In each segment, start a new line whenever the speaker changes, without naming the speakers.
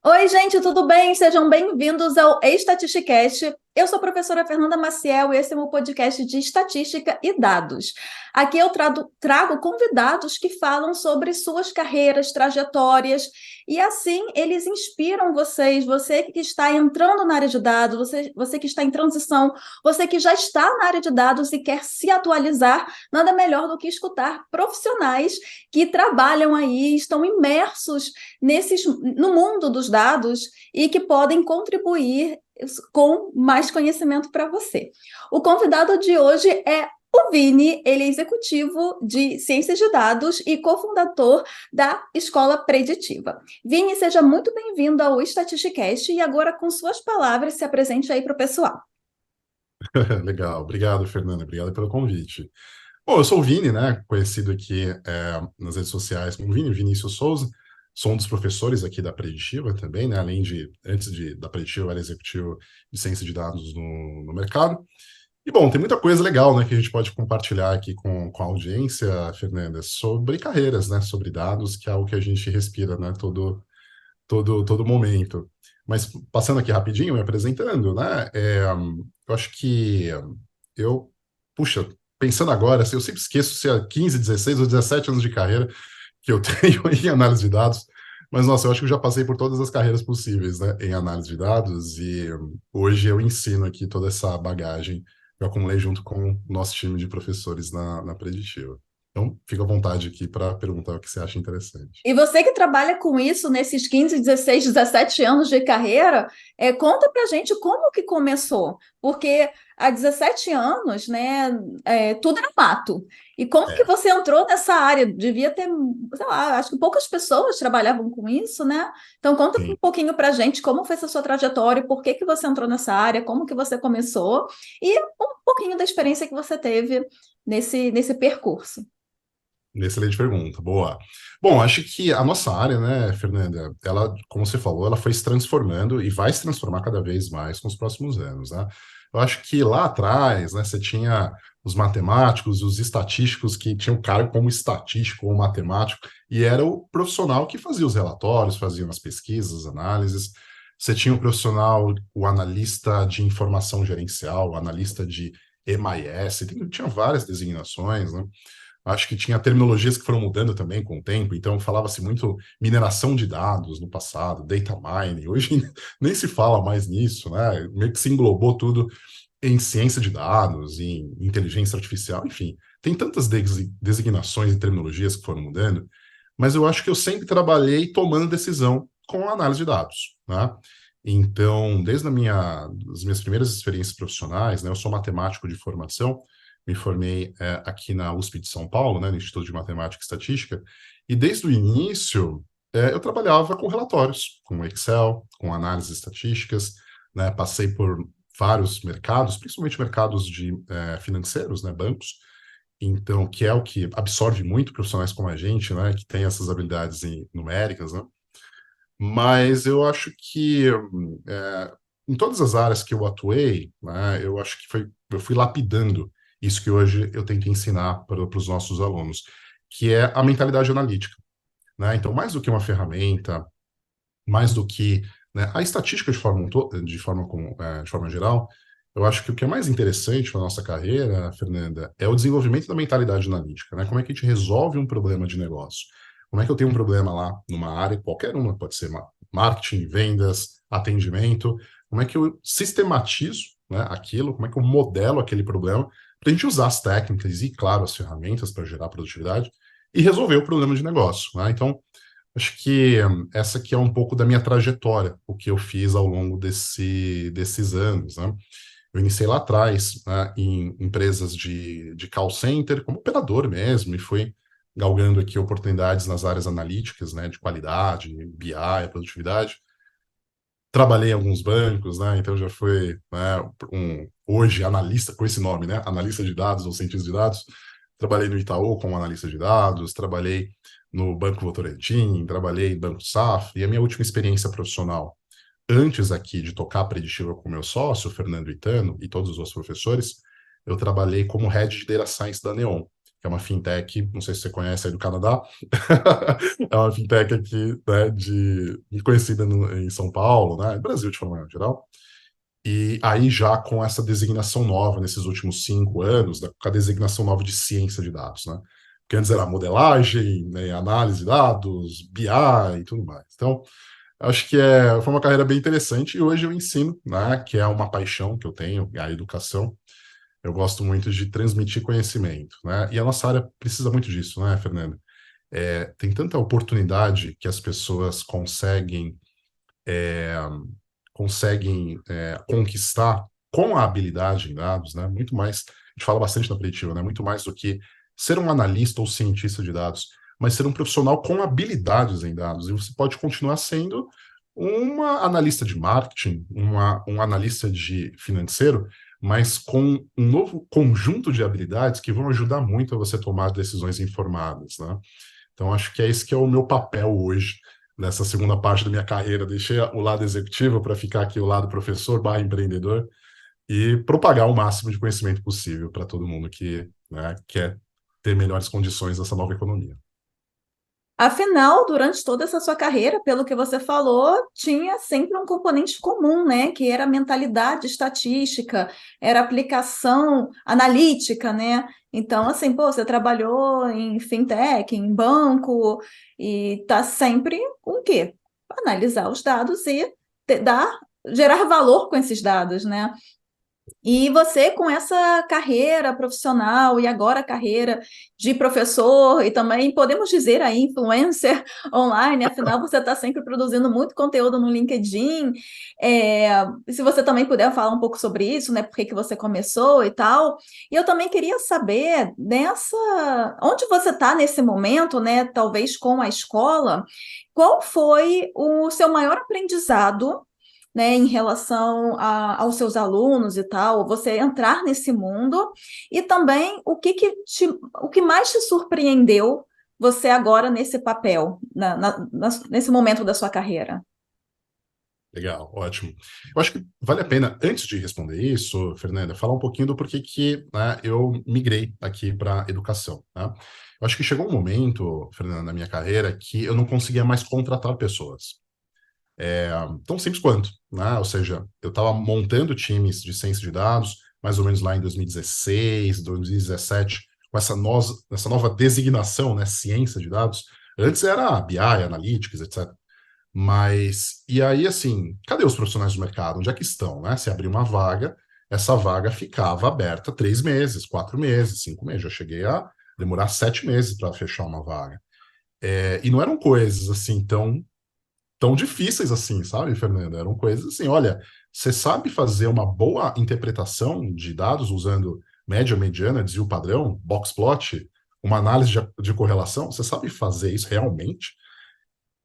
Oi, gente, tudo bem? Sejam bem-vindos ao Estatisticast. Eu sou a professora Fernanda Maciel e esse é o meu podcast de estatística e dados. Aqui eu trago convidados que falam sobre suas carreiras, trajetórias, e assim eles inspiram vocês, você que está entrando na área de dados, você que está em transição, você que já está na área de dados e quer se atualizar, nada melhor do que escutar profissionais que trabalham aí, estão imersos no mundo dos dados e que podem contribuir com mais conhecimento para você. O convidado de hoje é o Vini, ele é executivo de ciências de dados e cofundador da Escola Preditiva. Vini, seja muito bem-vindo ao Statisticast e agora, com suas palavras, se apresente aí para o pessoal.
Legal, obrigado, Fernanda, obrigado pelo convite. Bom, eu sou o Vini, né, conhecido aqui nas redes sociais como Vinícius Souza, sou um dos professores aqui da Preditiva também, né, da Preditiva, eu era executivo de ciência de dados no mercado. E, bom, tem muita coisa legal, né, que a gente pode compartilhar aqui com a audiência, Fernanda, sobre carreiras, né, sobre dados, que é algo que a gente respira, né, todo momento. Mas passando aqui rapidinho, me apresentando, né? Eu acho que eu, puxa, pensando agora, assim, eu sempre esqueço se é 15, 16 ou 17 anos de carreira que eu tenho em análise de dados. Mas, nossa, eu acho que eu já passei por todas as carreiras possíveis, né, em análise de dados, e hoje eu ensino aqui toda essa bagagem que eu acumulei junto com o nosso time de professores na Preditiva. Então, fica à vontade aqui para perguntar o que você acha interessante.
E você que trabalha com isso nesses 15, 16, 17 anos de carreira, conta pra gente como que começou. Porque há 17 anos, né, tudo era mato. E como que
É,
você entrou nessa área? Devia ter, sei lá, acho que poucas pessoas trabalhavam com isso, né? Então conta um
sim.
pouquinho pra gente como foi essa sua trajetória, por que que você entrou nessa área, como que você começou e um pouquinho da experiência que você teve nesse percurso.
Excelente pergunta, boa. Bom, acho que a nossa área, né, Fernanda, ela, como você falou, ela foi se transformando e vai se transformar cada vez mais com os próximos anos, né? Eu acho que lá atrás, né, você tinha os matemáticos, os estatísticos que tinham cargo como estatístico ou matemático, e era o profissional que fazia os relatórios, fazia as pesquisas, as análises. Você tinha o profissional, o analista de informação gerencial, o analista de MIS, tinha várias designações, né? Acho que tinha terminologias que foram mudando também com o tempo, então falava-se muito mineração de dados no passado, data mining. Hoje nem se fala mais nisso, né? Meio que se englobou tudo em ciência de dados, em inteligência artificial, enfim. Tem tantas designações e terminologias que foram mudando, mas eu acho que eu sempre trabalhei tomando decisão com a análise de dados, né? Então, desde as minhas primeiras experiências profissionais, né, eu sou matemático de formação, me formei aqui na USP de São Paulo, né, no Instituto de Matemática e Estatística, e desde o início eu trabalhava com relatórios, com Excel, com análises estatísticas, né, passei por vários mercados, principalmente mercados de financeiros, né, bancos, então que é o que absorve muito profissionais como a gente, né, que tem essas habilidades numéricas, né, mas eu acho que em todas as áreas que eu atuei, né, eu acho que eu fui lapidando isso que hoje eu tento ensinar para os nossos alunos, que é a mentalidade analítica, né? Então, mais do que uma ferramenta, mais do que, né, a estatística de forma geral, eu acho que o que é mais interessante na nossa carreira, Fernanda, é o desenvolvimento da mentalidade analítica, né? Como é que a gente resolve um problema de negócio? Como é que eu tenho um problema lá numa área, qualquer uma, pode ser marketing, vendas, atendimento, como é que eu sistematizo, né, aquilo, como é que eu modelo aquele problema, para a gente usar as técnicas e, claro, as ferramentas para gerar produtividade e resolver o problema de negócio, né? Então, acho que essa aqui é um pouco da minha trajetória, o que eu fiz ao longo desses anos, né? Eu iniciei lá atrás, né, em empresas de call center, como operador mesmo, e fui galgando aqui oportunidades nas áreas analíticas, né, de qualidade, BI, produtividade. Trabalhei em alguns bancos, né, então já fui, né, hoje analista, com esse nome, né, analista de dados ou cientista de dados. Trabalhei no Itaú como analista de dados, trabalhei no Banco Votorantim, trabalhei em Banco Safra, e a minha última experiência profissional, antes aqui de tocar a Preditiva com meu sócio, Fernando Itano, e todos os outros professores, eu trabalhei como Head de Data Science da Neon, que que é uma fintech, não sei se você conhece aí do Canadá, é uma fintech aqui, né, conhecida em São Paulo, né, Brasil de forma geral. E aí já com essa designação nova nesses últimos 5 anos, com a designação nova de ciência de dados, né? Porque antes era modelagem, né, análise de dados, BI e tudo mais. Então, acho que foi uma carreira bem interessante e hoje eu ensino, né, que é uma paixão que eu tenho, a educação. Eu gosto muito de transmitir conhecimento, né? E a nossa área precisa muito disso, né, Fernando? Tem tanta oportunidade que as pessoas conseguem conquistar com a habilidade em dados, né? Muito mais, a gente fala bastante na Preditiva, né? Muito mais do que ser um analista ou cientista de dados, mas ser um profissional com habilidades em dados. E você pode continuar sendo uma analista de marketing, um analista de financeiro, mas com um novo conjunto de habilidades que vão ajudar muito a você tomar decisões informadas, né? Então, acho que é esse que é o meu papel hoje, nessa segunda parte da minha carreira. Deixei o lado executivo para ficar aqui o lado professor barra empreendedor e propagar o máximo de conhecimento possível para todo mundo que, né, quer ter melhores condições nessa nova economia.
Afinal, durante toda essa sua carreira, pelo que você falou, tinha sempre um componente comum, né? Que era a mentalidade estatística, era a aplicação analítica, né? Então, assim, pô, você trabalhou em fintech, em banco, e tá sempre com o quê? Analisar os dados e gerar valor com esses dados, né? E você, com essa carreira profissional e agora carreira de professor e também podemos dizer aí influencer online, afinal você está sempre produzindo muito conteúdo no LinkedIn. Se você também puder falar um pouco sobre isso, né? Por que que você começou e tal. E eu também queria saber onde você está nesse momento, né? Talvez com a escola, qual foi o seu maior aprendizado, né, em relação aos seus alunos e tal, você entrar nesse mundo, e também o que mais te surpreendeu você agora nesse papel, nesse momento da sua carreira?
Legal, ótimo. Eu acho que vale a pena, antes de responder isso, Fernanda, falar um pouquinho do porquê que, né, eu migrei aqui para educação, né? Eu acho que chegou um momento, Fernanda, na minha carreira, que eu não conseguia mais contratar pessoas. Tão simples quanto, né? Ou seja, eu estava montando times de ciência de dados, mais ou menos lá em 2016, 2017, com essa nova designação, né, ciência de dados. Antes era BI, Analytics, etc. Mas, e aí, assim, cadê os profissionais do mercado? Onde é que estão, né? Se abrir uma vaga, essa vaga ficava aberta 3 meses, 4 meses, 5 meses. Já cheguei a demorar 7 meses para fechar uma vaga. E não eram coisas, assim, tão difíceis assim, sabe, Fernanda? Eram coisas assim, olha, você sabe fazer uma boa interpretação de dados usando média, mediana, desvio padrão, box plot, uma análise de correlação? Você sabe fazer isso realmente?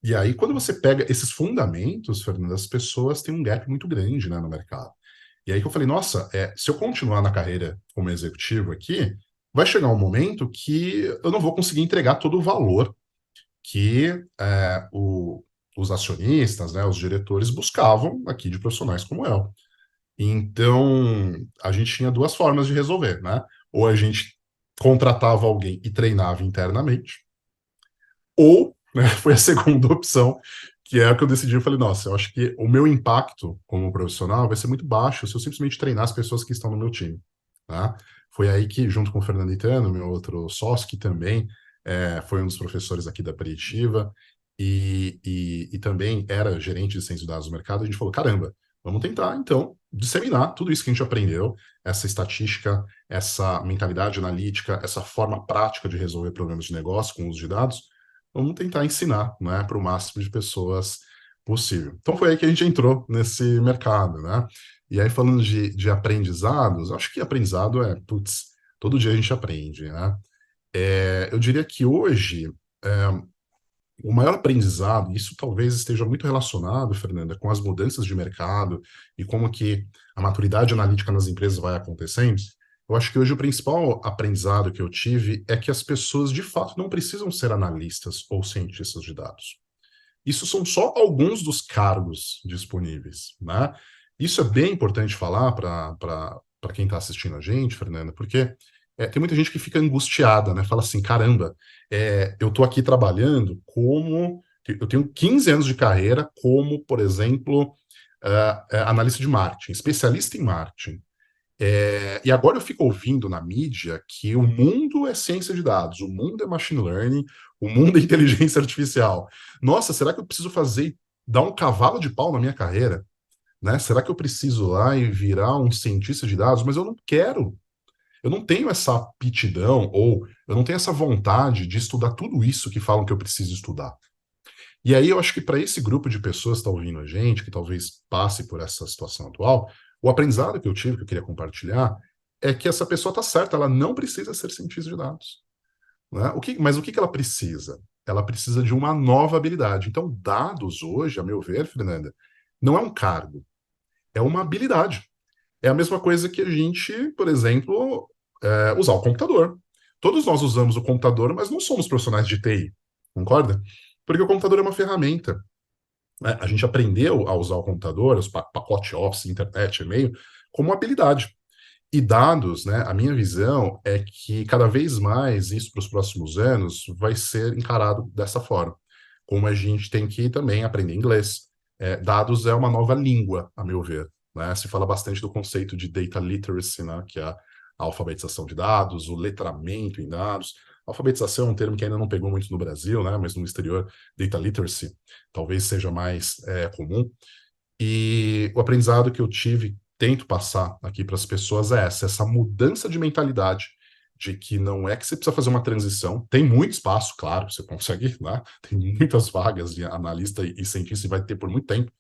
E aí, quando você pega esses fundamentos, Fernanda, as pessoas têm um gap muito grande, né, no mercado. E aí que eu falei, nossa, se eu continuar na carreira como executivo aqui, vai chegar um momento que eu não vou conseguir entregar todo o valor que os acionistas, né, os diretores buscavam aqui de profissionais como eu. Então, a gente tinha duas formas de resolver, né? Ou a gente contratava alguém e treinava internamente, ou, né, foi a segunda opção, que é o que eu decidi. Eu falei, nossa, eu acho que o meu impacto como profissional vai ser muito baixo se eu simplesmente treinar as pessoas que estão no meu time, tá? Foi aí que, junto com o Fernando Itano, meu outro sócio, que também foi um dos professores aqui da Preditiva e também era gerente de ciência de dados do mercado, a gente falou, caramba, vamos tentar, então, disseminar tudo isso que a gente aprendeu, essa estatística, essa mentalidade analítica, essa forma prática de resolver problemas de negócio com o uso de dados, vamos tentar ensinar, né, para o máximo de pessoas possível. Então foi aí que a gente entrou nesse mercado, né? E aí falando de aprendizados, acho que aprendizado putz, todo dia a gente aprende, né? Eu diria que hoje o maior aprendizado, isso talvez esteja muito relacionado, Fernanda, com as mudanças de mercado e como que a maturidade analítica nas empresas vai acontecendo. Eu acho que hoje o principal aprendizado que eu tive é que as pessoas, de fato, não precisam ser analistas ou cientistas de dados. Isso são só alguns dos cargos disponíveis, né? Isso é bem importante falar para quem está assistindo a gente, Fernanda, porque tem muita gente que fica angustiada, né? Fala assim, caramba, eu estou aqui trabalhando como... Eu tenho 15 anos de carreira como, por exemplo, analista de marketing, especialista em marketing. E agora eu fico ouvindo na mídia que o mundo é ciência de dados, o mundo é machine learning, o mundo é inteligência artificial. Nossa, será que eu preciso dar um cavalo de pau na minha carreira? Né? Será que eu preciso lá e virar um cientista de dados? Mas eu não quero. Eu não tenho essa aptidão ou eu não tenho essa vontade de estudar tudo isso que falam que eu preciso estudar. E aí eu acho que para esse grupo de pessoas que está ouvindo a gente, que talvez passe por essa situação atual, o aprendizado que eu tive, que eu queria compartilhar, é que essa pessoa está certa, ela não precisa ser cientista de dados. Né? Mas o que ela precisa? Ela precisa de uma nova habilidade. Então, dados hoje, a meu ver, Fernanda, não é um cargo, é uma habilidade. É a mesma coisa que a gente, por exemplo, usar o computador. Todos nós usamos o computador, mas não somos profissionais de TI, concorda? Porque o computador é uma ferramenta. Né? A gente aprendeu a usar o computador, os pacote Office, internet, e-mail, como uma habilidade. E dados, né, a minha visão é que cada vez mais isso para os próximos anos vai ser encarado dessa forma. Como a gente tem que também aprender inglês. Dados é uma nova língua, a meu ver. Né? Se fala bastante do conceito de data literacy, né, que é a alfabetização de dados, o letramento em dados. Alfabetização é um termo que ainda não pegou muito no Brasil, né, mas no exterior, data literacy talvez seja mais comum. E o aprendizado que eu tive, tento passar aqui para as pessoas é essa mudança de mentalidade, de que não é que você precisa fazer uma transição, tem muito espaço, claro, você consegue, né? Tem muitas vagas de analista e cientista e vai ter por muito tempo,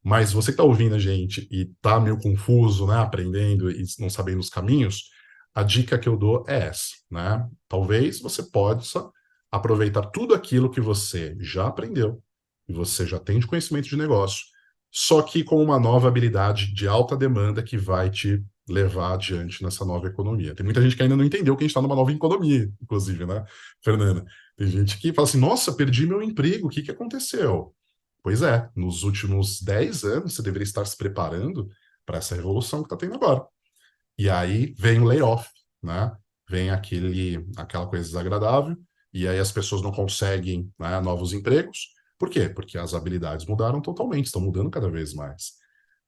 mas você que está ouvindo a gente e está meio confuso, né, aprendendo e não sabendo os caminhos, a dica que eu dou é essa, né? Talvez você possa aproveitar tudo aquilo que você já aprendeu e você já tem de conhecimento de negócio, só que com uma nova habilidade de alta demanda que vai te levar adiante nessa nova economia. Tem muita gente que ainda não entendeu que a gente está numa nova economia, inclusive, né, Fernanda? Tem gente que fala assim, nossa, perdi meu emprego, o que que aconteceu? Pois é, nos últimos 10 anos você deveria estar se preparando para essa revolução que está tendo agora. E aí vem o layoff, né? Vem aquela coisa desagradável, e aí as pessoas não conseguem, né, novos empregos. Por quê? Porque as habilidades mudaram totalmente, estão mudando cada vez mais.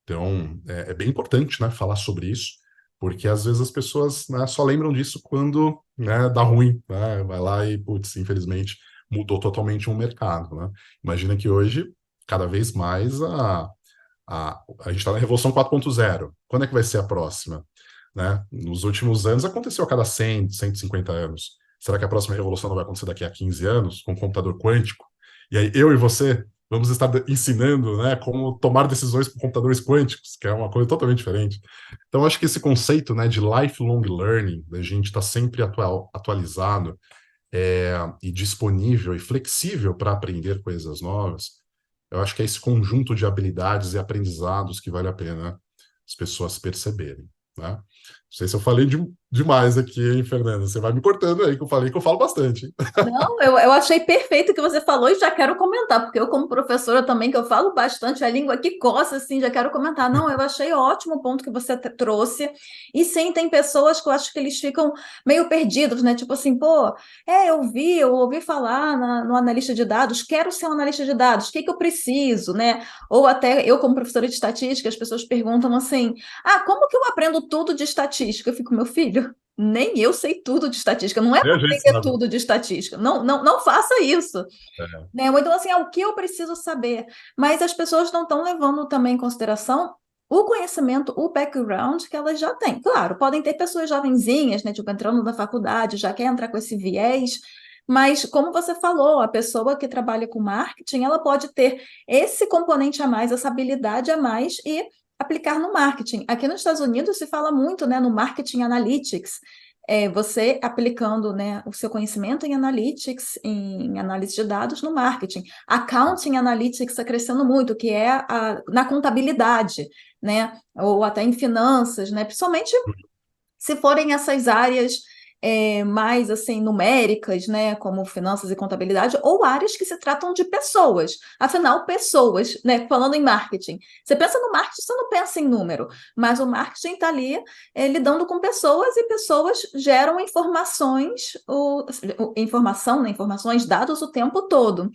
Então, é bem importante, né, falar sobre isso, porque às vezes as pessoas, né, só lembram disso quando, né, dá ruim, né? Vai lá e, putz, infelizmente, mudou totalmente um mercado, né? Imagina que hoje, cada vez mais, a gente está na Revolução 4.0. Quando é que vai ser a próxima? Né? Nos últimos anos aconteceu a cada 100, 150 anos. Será que a próxima revolução não vai acontecer daqui a 15 anos, com um computador quântico? E aí eu e você vamos estar ensinando, né, como tomar decisões com computadores quânticos, que é uma coisa totalmente diferente. Então, acho que esse conceito, né, de lifelong learning, da gente estar sempre atualizado e disponível e flexível para aprender coisas novas, eu acho que é esse conjunto de habilidades e aprendizados que vale a pena as pessoas perceberem, né? Não sei se eu falei demais aqui, hein, Fernanda? Você vai me cortando aí, que eu falei que eu falo bastante.
Não, eu achei perfeito o que você falou e já quero comentar, porque eu, como professora também, que eu falo bastante, a língua que coça, assim, já quero comentar. Não, eu achei ótimo o ponto que você trouxe. E sim, tem pessoas que eu acho que eles ficam meio perdidos, né? Tipo assim, pô, eu ouvi falar no analista de dados, quero ser um analista de dados, o que que eu preciso, né? Ou até eu, como professora de estatística, as pessoas perguntam assim: ah, como que eu aprendo tudo de estatística? Eu fico, meu filho. Nem eu sei tudo de estatística. Não é
Nem
para
a gente
aprender
sabe.
tudo de estatística. Não, não, não faça isso.
É.
Né? Ou então, assim, é o que eu preciso saber. Mas as pessoas não estão levando também em consideração o conhecimento, o background que elas já têm. Claro, podem ter pessoas jovenzinhas, né, tipo, entrando na faculdade, já quer entrar com esse viés, mas como você falou, a pessoa que trabalha com marketing, ela pode ter esse componente a mais, essa habilidade a mais e aplicar no marketing. Aqui nos Estados Unidos se fala muito, né, no marketing analytics, você aplicando, né, o seu conhecimento em analytics, em análise de dados no marketing. Accounting analytics está crescendo muito, que é na contabilidade, né, ou até em finanças, né, principalmente se forem essas áreas mais assim numéricas, né, como finanças e contabilidade, ou áreas que se tratam de pessoas. Afinal, pessoas, né, falando em marketing. Você pensa no marketing, você não pensa em número, mas o marketing está ali lidando com pessoas, e pessoas geram informações, informação, né, informações, dados o tempo todo.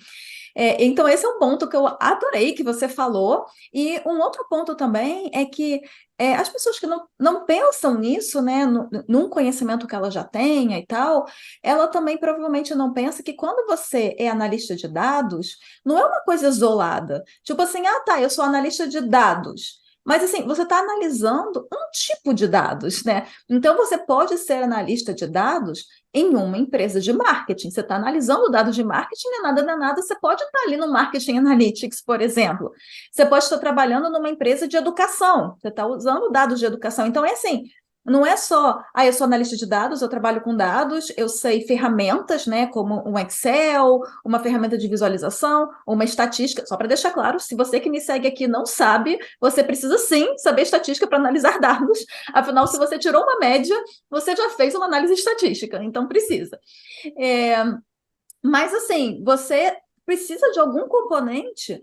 Então, esse é um ponto que eu adorei que você falou. E um outro ponto também é que as pessoas que não pensam nisso, né, num conhecimento que ela já tenha e tal, ela também provavelmente não pensa que quando você é analista de dados, não é uma coisa isolada. Tipo assim, ah, tá, eu sou analista de dados. Mas assim, você está analisando um tipo de dados, né? Então, você pode ser analista de dados em uma empresa de marketing. Você está analisando dados de marketing, não é nada, você pode estar ali no Marketing Analytics, por exemplo. Você pode estar trabalhando numa empresa de educação, você está usando dados de educação. Então, é assim, não é só, eu sou analista de dados, eu trabalho com dados, eu sei ferramentas, né, como um Excel, uma ferramenta de visualização, uma estatística. Só para deixar claro, se você que me segue aqui não sabe, você precisa sim saber estatística para analisar dados. Afinal, se você tirou uma média, você já fez uma análise estatística, então precisa. É, mas, assim, você precisa de algum componente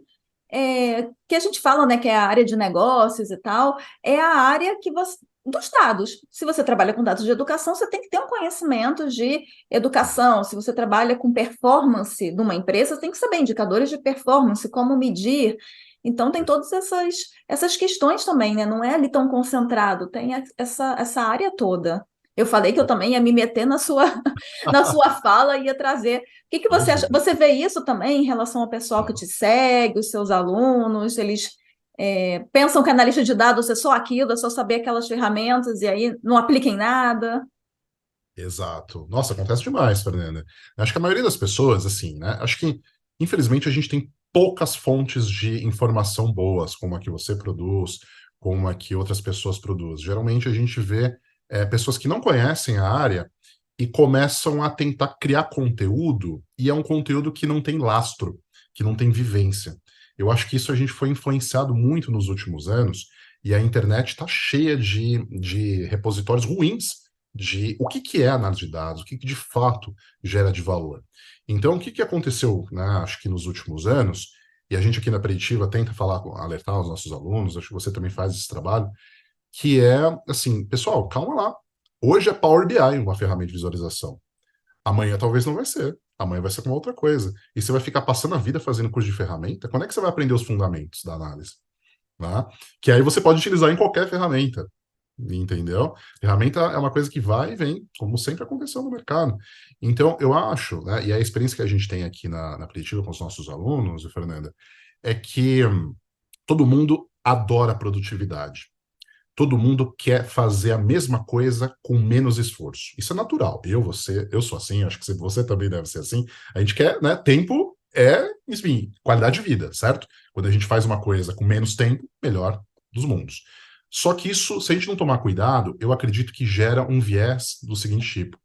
que a gente fala, né, que é a área de negócios e tal, é a área que você, dos dados. Se você trabalha com dados de educação, você tem que ter um conhecimento de educação. Se você trabalha com performance de uma empresa, você tem que saber indicadores de performance, como medir. Então, tem todas essas questões também, né? Não é ali tão concentrado, tem essa área toda. Eu falei que eu também ia me meter na sua fala e ia trazer. O que que você acha?
Imagina.
Você vê isso também em relação ao pessoal que te segue, os seus alunos? Eles pensam que analista de dados é só aquilo, é só saber aquelas ferramentas e aí não aplica em nada?
Exato. Nossa, acontece demais, Fernanda. Acho que a maioria das pessoas, assim, né? Acho que, infelizmente, a gente tem poucas fontes de informação boas, como a que você produz, como a que outras pessoas produzem. Geralmente a gente vê pessoas que não conhecem a área e começam a tentar criar conteúdo, e é um conteúdo que não tem lastro, que não tem vivência. Eu acho que isso a gente foi influenciado muito nos últimos anos, e a internet está cheia de repositórios ruins de o que, que é análise de dados, o que, que de fato gera de valor. Então, o que, que aconteceu, né, acho que nos últimos anos, e a gente aqui na Preditiva tenta falar, alertar os nossos alunos, acho que você também faz esse trabalho, que é assim, pessoal, calma lá. Hoje é Power BI uma ferramenta de visualização. Amanhã talvez não vai ser. Amanhã vai ser com outra coisa. E você vai ficar passando a vida fazendo curso de ferramenta. Quando é que você vai aprender os fundamentos da análise? Né? Que aí você pode utilizar em qualquer ferramenta. Entendeu? Ferramenta é uma coisa que vai e vem, como sempre aconteceu no mercado. Então, eu acho, né, e a experiência que a gente tem aqui na Preditiva com os nossos alunos, Fernanda, é que todo mundo adora produtividade. Todo mundo quer fazer a mesma coisa com menos esforço. Isso é natural. Eu sou assim, acho que você também deve ser assim. A gente quer, né? Tempo enfim, qualidade de vida, certo? Quando a gente faz uma coisa com menos tempo, melhor dos mundos. Só que isso, se a gente não tomar cuidado, eu acredito que gera um viés do seguinte tipo.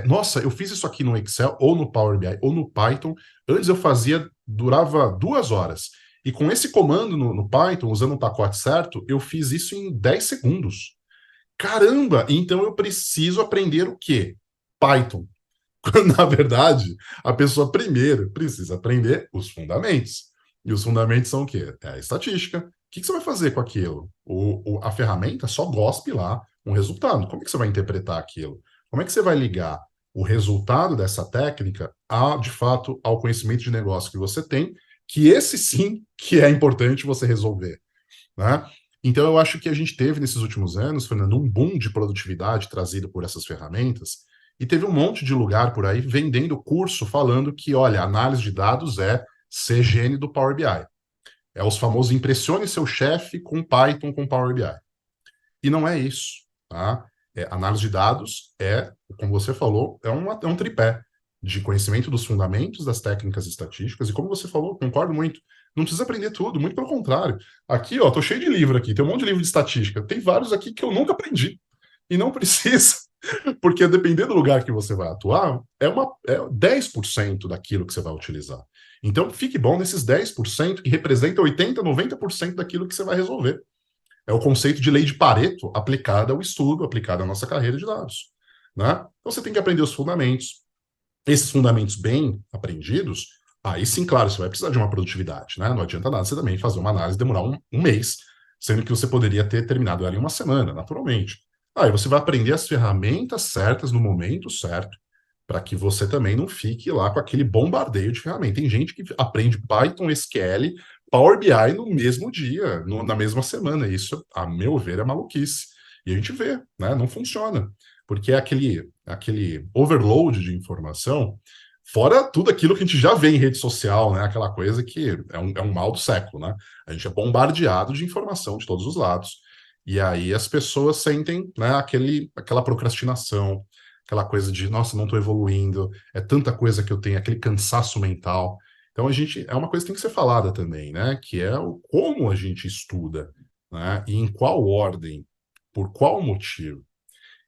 Nossa, eu fiz isso aqui no Excel, ou no Power BI, ou no Python. Antes eu fazia, durava 2 horas. E com esse comando no Python, usando o pacote certo, eu fiz isso em 10 segundos. Caramba! Então eu preciso aprender o quê? Python. Quando, na verdade, a pessoa primeiro precisa aprender os fundamentos. E os fundamentos são o quê? É a estatística. O que você vai fazer com aquilo? A ferramenta só gospe lá um resultado. Como é que você vai interpretar aquilo? Como é que você vai ligar o resultado dessa técnica de fato, ao conhecimento de negócio que você tem, que esse sim que é importante você resolver, né? Então, eu acho que a gente teve nesses últimos anos, Fernando, um boom de produtividade trazido por essas ferramentas, e teve um monte de lugar por aí vendendo curso falando que, olha, análise de dados é CGN do Power BI. É os famosos impressione seu chefe com Python com Power BI. E não é isso, tá? Análise de dados como você falou, é um tripé de conhecimento dos fundamentos das técnicas estatísticas, e como você falou, concordo muito, não precisa aprender tudo, muito pelo contrário. Aqui, ó, tô cheio de livro aqui, tem um monte de livro de estatística, tem vários aqui que eu nunca aprendi, e não precisa, porque dependendo do lugar que você vai atuar, é 10% daquilo que você vai utilizar. Então, fique bom nesses 10% que representa 80, 90% daquilo que você vai resolver. É o conceito de lei de Pareto aplicado ao estudo, aplicado à nossa carreira de dados. né? Então você tem que aprender os fundamentos. Esses fundamentos bem aprendidos, aí sim, claro, você vai precisar de uma produtividade, né? Não adianta nada você também fazer uma análise e demorar um mês, sendo que você poderia ter terminado ela em uma semana, naturalmente. Aí você vai aprender as ferramentas certas no momento certo, para que você também não fique lá com aquele bombardeio de ferramenta. Tem gente que aprende Python, SQL, Power BI no mesmo dia, na mesma semana. Isso, a meu ver, é maluquice. E a gente vê, né? Não funciona. Porque é aquele overload de informação, fora tudo aquilo que a gente já vê em rede social, né? Aquela coisa que é um mal do século, né? A gente é bombardeado de informação de todos os lados. E aí as pessoas sentem, né, aquela procrastinação, aquela coisa de, nossa, não estou evoluindo, é tanta coisa que eu tenho, aquele cansaço mental. Então é uma coisa que tem que ser falada também, né? Que é o como a gente estuda, né? E em qual ordem, por qual motivo.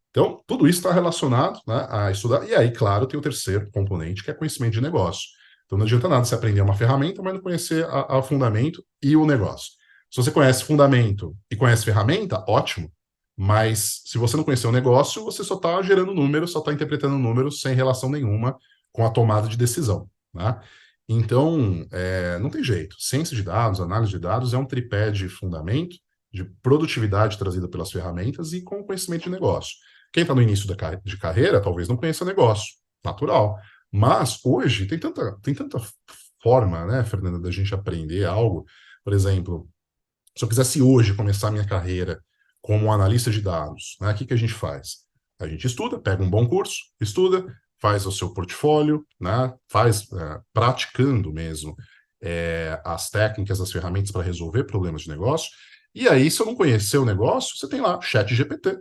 Então, tudo isso está relacionado, né, a estudar. E aí, claro, tem o terceiro componente, que é conhecimento de negócio. Então, não adianta nada você aprender uma ferramenta, mas não conhecer a fundamento e o negócio. Se você conhece fundamento e conhece ferramenta, ótimo. Mas se você não conhecer o negócio, você só está gerando números, só está interpretando números sem relação nenhuma com a tomada de decisão, né? Então, não tem jeito. Ciência de dados, análise de dados é um tripé de fundamento, de produtividade trazida pelas ferramentas e com conhecimento de negócio. Quem está no início de carreira talvez não conheça negócio, natural. Mas hoje tem tanta forma, né, Fernanda, da gente aprender algo. Por exemplo, se eu quisesse hoje começar a minha carreira como analista de dados, né, o que a gente faz? A gente estuda, pega um bom curso, estuda, faz o seu portfólio, né, faz praticando mesmo as técnicas, as ferramentas para resolver problemas de negócio. E aí, se eu não conhecer o negócio, você tem lá, chat GPT.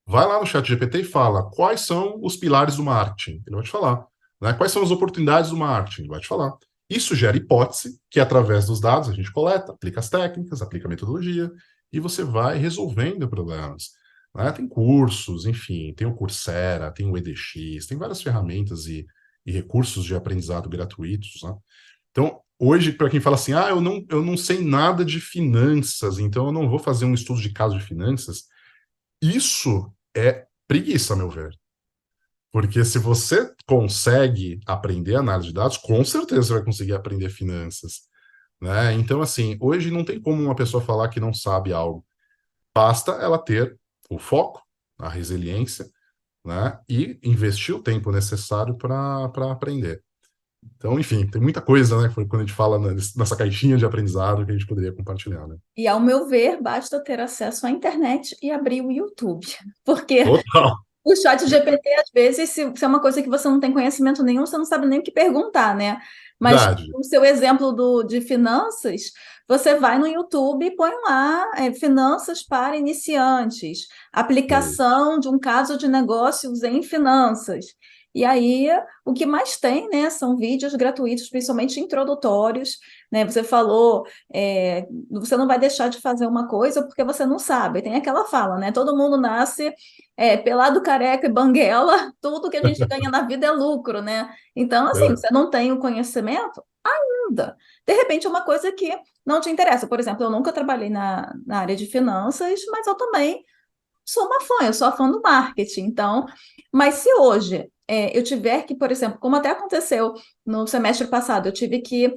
Vai lá no chat GPT e fala quais são os pilares do marketing. Ele vai te falar. Né? Quais são as oportunidades do marketing? Ele vai te falar. Isso gera hipótese, que através dos dados a gente coleta, aplica as técnicas, aplica a metodologia, e você vai resolvendo problemas. Né? Tem cursos, enfim, tem o Coursera, tem o EDX, tem várias ferramentas e recursos de aprendizado gratuitos. Né? Então, hoje, para quem fala assim, eu não sei nada de finanças, então eu não vou fazer um estudo de caso de finanças, isso é preguiça, a meu ver. Porque se você consegue aprender análise de dados, com certeza você vai conseguir aprender finanças, né? Então, assim, hoje não tem como uma pessoa falar que não sabe algo. Basta ela ter o foco, a resiliência, né? E investir o tempo necessário para aprender. Então, enfim, tem muita coisa, né? Foi quando a gente fala nessa caixinha de aprendizado que a gente poderia compartilhar, né?
E, ao meu ver, basta ter acesso à internet e abrir o YouTube. Porque
Total.
o chat GPT, às vezes, se é uma coisa que você não tem conhecimento nenhum, você não sabe nem o que perguntar, né? Mas
Verdade.
o seu exemplo de finanças, você vai no YouTube e põe lá, finanças para iniciantes, aplicação de um caso de negócios em finanças. E aí, o que mais tem, né, são vídeos gratuitos, principalmente introdutórios, né? Você falou, você não vai deixar de fazer uma coisa porque você não sabe. Tem aquela fala, né? Todo mundo nasce pelado, careca e banguela, tudo que a gente ganha na vida é lucro, né? Então, assim,
É.
você não tem o conhecimento ainda. De repente, é uma coisa que não te interessa. Por exemplo, eu nunca trabalhei na área de finanças, mas eu também sou uma fã, eu sou a fã do marketing. Então, mas se hoje eu tiver que, por exemplo, como até aconteceu no semestre passado, eu tive que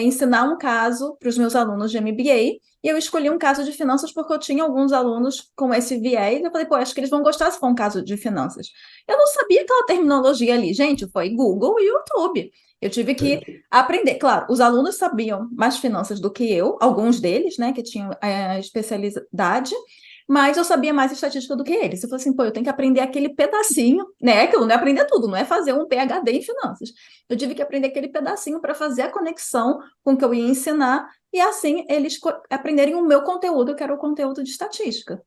ensinar um caso para os meus alunos de MBA, e eu escolhi um caso de finanças porque eu tinha alguns alunos com esse viés, eu falei, pô, acho que eles vão gostar se for um caso de finanças. Eu não sabia aquela terminologia ali, gente, foi Google e YouTube. Eu tive que aprender. Claro, os alunos sabiam mais finanças do que eu, alguns deles, né, que tinham especialidade, mas eu sabia mais estatística do que eles. Eu falei assim, pô, eu tenho que aprender aquele pedacinho, né? Que eu não é aprender tudo, não é fazer um PhD em finanças. Eu tive que aprender aquele pedacinho para fazer a conexão com o que eu ia ensinar, e assim eles aprenderem o meu conteúdo, que era o conteúdo de estatística.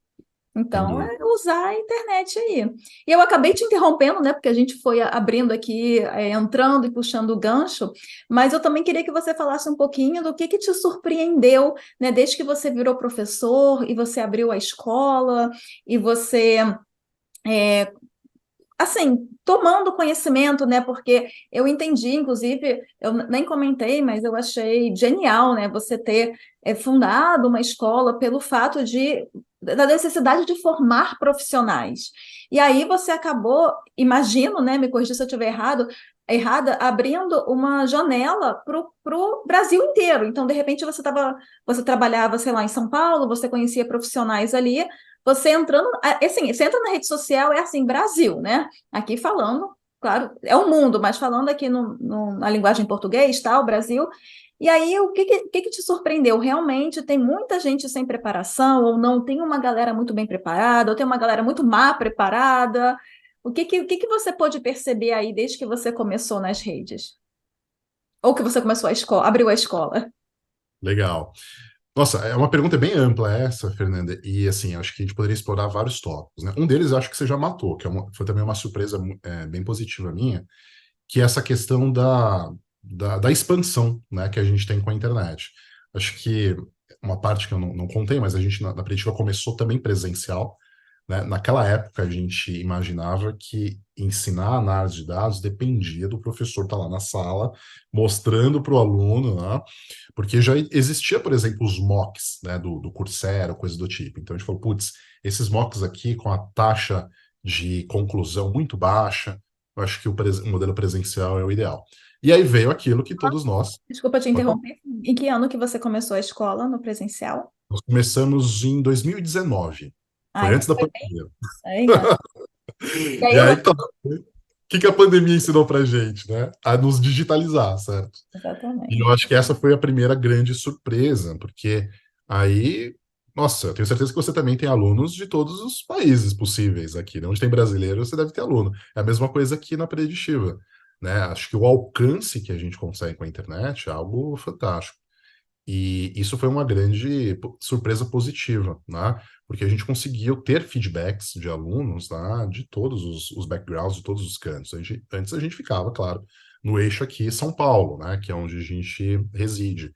Sem
Então,
dúvida.
é usar a internet aí. E eu acabei te interrompendo, né? Porque a gente foi abrindo aqui, entrando e puxando o gancho, mas eu também queria que você falasse um pouquinho do que te surpreendeu, né? Desde que você virou professor e você abriu a escola e você, assim, tomando conhecimento, né? Porque eu entendi, inclusive, eu nem comentei, mas eu achei genial, né? Você ter fundado uma escola pelo fato de da necessidade de formar profissionais. E aí você acabou, imagino, né, me corrija se eu estiver errada, abrindo uma janela para o Brasil inteiro. Então, de repente, você trabalhava, sei lá, em São Paulo, você conhecia profissionais ali, você entrando, assim, você entra na rede social, é assim, Brasil, né? Aqui falando, claro, é o mundo, mas falando aqui na linguagem português, tá, o Brasil. E aí, o que te surpreendeu? Realmente tem muita gente sem preparação, ou não tem uma galera muito bem preparada, ou tem uma galera muito má preparada? O que você pôde perceber aí desde que você começou nas redes? Ou que você começou a escola, abriu a escola?
Legal. Nossa, é uma pergunta bem ampla essa, Fernanda, e assim, acho que a gente poderia explorar vários tópicos, né? Um deles eu acho que você já matou, que foi também uma surpresa bem positiva minha, que é essa questão da expansão, né, que a gente tem com a internet. Acho que uma parte que eu não contei, mas a gente na Preditiva começou também presencial, né? Naquela época a gente imaginava que ensinar análise de dados dependia do professor estar lá na sala mostrando para o aluno, né? Porque já existia, por exemplo, os mocks, né, do Coursera, coisa do tipo. Então a gente falou, putz, esses mocks aqui com a taxa de conclusão muito baixa, eu acho que o modelo presencial é o ideal. E aí veio aquilo que todos nós.
Desculpa te interromper. Em que ano que você começou a escola no presencial?
Nós começamos em 2019.
Ah,
Foi
então
antes da
foi bem
pandemia.
aí, né? E aí
E
eu
aí,
lembro,
tá, o que a pandemia ensinou pra gente, né? A nos digitalizar, certo? E eu
exatamente.
acho que essa foi a primeira grande surpresa, porque aí, nossa, eu tenho certeza que você também tem alunos de todos os países possíveis aqui, né? Onde tem brasileiro, você deve ter aluno. É a mesma coisa aqui na Preditiva, né? Acho que o alcance que a gente consegue com a internet é algo fantástico. E isso foi uma grande surpresa positiva, né? Porque a gente conseguiu ter feedbacks de alunos, né? De todos os backgrounds, de todos os cantos. Antes a gente ficava, claro, no eixo aqui São Paulo, né? Que é onde a gente reside.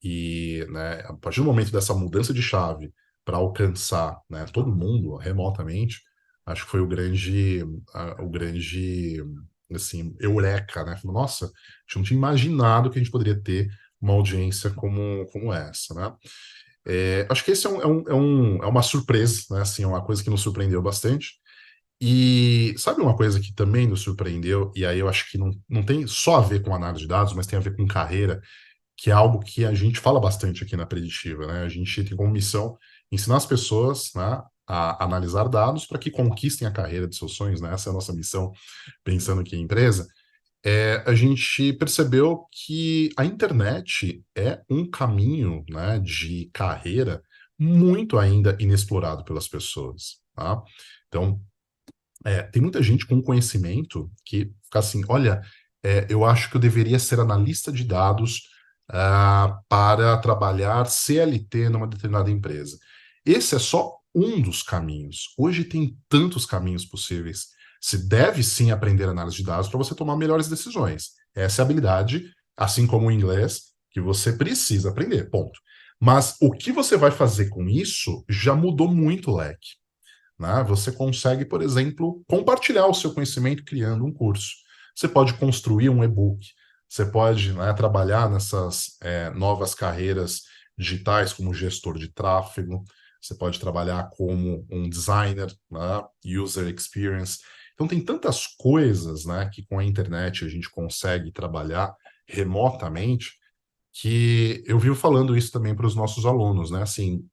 E, né, a partir do momento dessa mudança de chave para alcançar, né, todo mundo remotamente, acho que foi o grande, assim, eureka, né? Falei, nossa, a gente não tinha imaginado que a gente poderia ter uma audiência como essa, né? Acho que esse é uma surpresa, né? Assim, é uma coisa que nos surpreendeu bastante. E sabe uma coisa que também nos surpreendeu, e aí eu acho que não tem só a ver com análise de dados, mas tem a ver com carreira, que é algo que a gente fala bastante aqui na Preditiva, né? A gente tem como missão ensinar as pessoas, né, a analisar dados para que conquistem a carreira de seus sonhos, né? Essa é a nossa missão, pensando aqui em empresa. A gente percebeu que a internet é um caminho, né, de carreira muito ainda inexplorado pelas pessoas, tá? Então, tem muita gente com conhecimento que fica assim, olha, eu acho que eu deveria ser analista de dados para trabalhar CLT numa determinada empresa. Esse é só um dos caminhos. Hoje tem tantos caminhos possíveis. Se deve sim aprender análise de dados para você tomar melhores decisões. Essa é a habilidade, assim como o inglês, que você precisa aprender, ponto. Mas o que você vai fazer com isso já mudou muito o leque, né? Você consegue, por exemplo, compartilhar o seu conhecimento criando um curso. Você pode construir um e-book. Você pode, né, trabalhar nessas novas carreiras digitais como gestor de tráfego. Você pode trabalhar como um designer, né, user experience. Então tem tantas coisas, né, que com a internet a gente consegue trabalhar remotamente, que eu vivo falando isso também para os nossos alunos, né? Assim,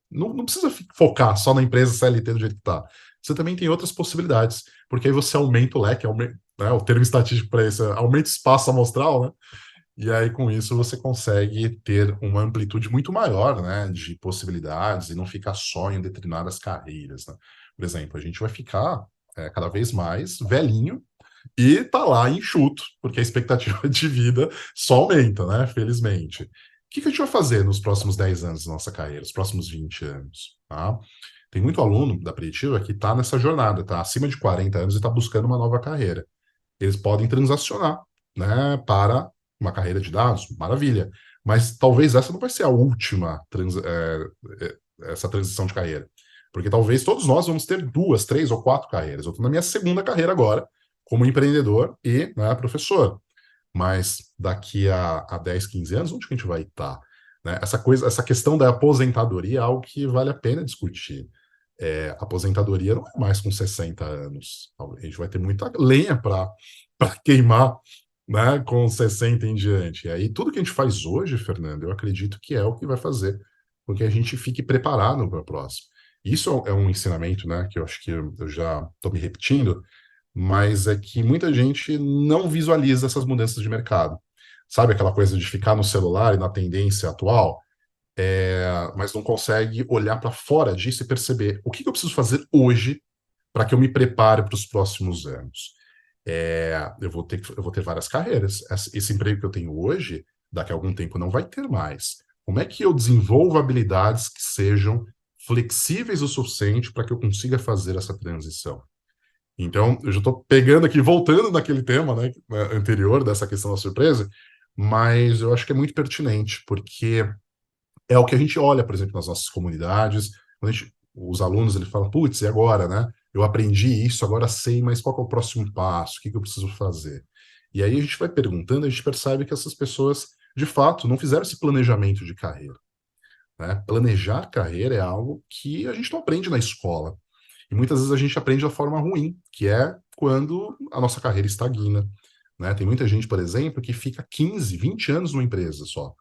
não precisa focar só na empresa CLT do jeito que está. Você também tem outras possibilidades, porque aí você aumenta o leque, né, o termo estatístico para isso, aumenta o espaço amostral, né? E aí, com isso, você consegue ter uma amplitude muito maior, né, de possibilidades e não ficar só em determinadas carreiras, né? Por exemplo, a gente vai ficar cada vez mais velhinho e tá lá enxuto, porque a expectativa de vida só aumenta, né? Felizmente. O que a gente vai fazer nos próximos 10 anos da nossa carreira, os próximos 20 anos? Tá? Tem muito aluno da Preditiva que está nessa jornada, está acima de 40 anos e está buscando uma nova carreira. Eles podem transacionar, né, para uma carreira de dados, maravilha. Mas talvez essa não vai ser a última essa transição de carreira. Porque talvez todos nós vamos ter duas, três ou quatro carreiras. Eu estou na minha segunda carreira agora, como empreendedor e, né, professor. Mas daqui a 10, 15 anos, onde que a gente vai estar? Né? Essa questão da aposentadoria é algo que vale a pena discutir. Aposentadoria não é mais com 60 anos. A gente vai ter muita lenha para queimar, né, com 60 em diante. E aí, tudo que a gente faz hoje, Fernando, eu acredito que é o que vai fazer com que a gente fique preparado para o próximo. Isso é um ensinamento, né, que eu acho que eu já estou me repetindo, mas é que muita gente não visualiza essas mudanças de mercado. Sabe aquela coisa de ficar no celular e na tendência atual? Mas não consegue olhar para fora disso e perceber o que que eu preciso fazer hoje para que eu me prepare para os próximos anos. Eu vou ter várias carreiras. Esse emprego que eu tenho hoje, daqui a algum tempo não vai ter mais. Como é que eu desenvolvo habilidades que sejam flexíveis o suficiente para que eu consiga fazer essa transição? Então, eu já estou pegando aqui, voltando naquele tema, né, anterior, dessa questão da surpresa, mas eu acho que é muito pertinente, porque é o que a gente olha, por exemplo, nas nossas comunidades, os alunos ele falam, putz, e agora, né? Eu aprendi isso, agora sei, mas qual que é o próximo passo? O que que eu preciso fazer? E aí a gente vai perguntando, a gente percebe que essas pessoas, de fato, não fizeram esse planejamento de carreira, né? Planejar carreira é algo que a gente não aprende na escola. E muitas vezes a gente aprende da forma ruim, que é quando a nossa carreira estagna, né? Tem muita gente, por exemplo, que fica 15, 20 anos numa empresa só.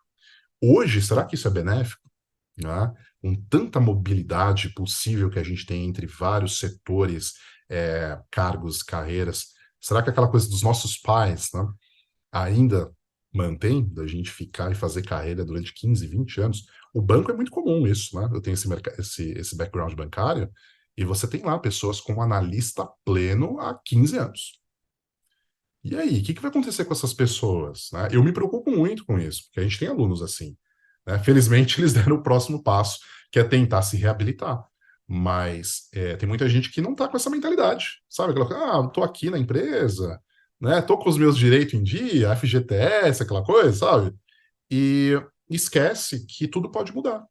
Hoje, será que isso é benéfico? Né? Com tanta mobilidade possível que a gente tem entre vários setores, cargos, carreiras, será que aquela coisa dos nossos pais, né, ainda mantém da gente ficar e fazer carreira durante 15, 20 anos? O banco é muito comum isso, né? Eu tenho esse background bancário e você tem lá pessoas como analista pleno há 15 anos. E aí, o que que vai acontecer com essas pessoas, né? Eu me preocupo muito com isso, porque a gente tem alunos assim, né? Felizmente, eles deram o próximo passo, que é tentar se reabilitar. Mas tem muita gente que não está com essa mentalidade, sabe? Aquela coisa, tô aqui na empresa, né? Tô com os meus direitos em dia, FGTS, aquela coisa, sabe? E esquece que tudo pode mudar,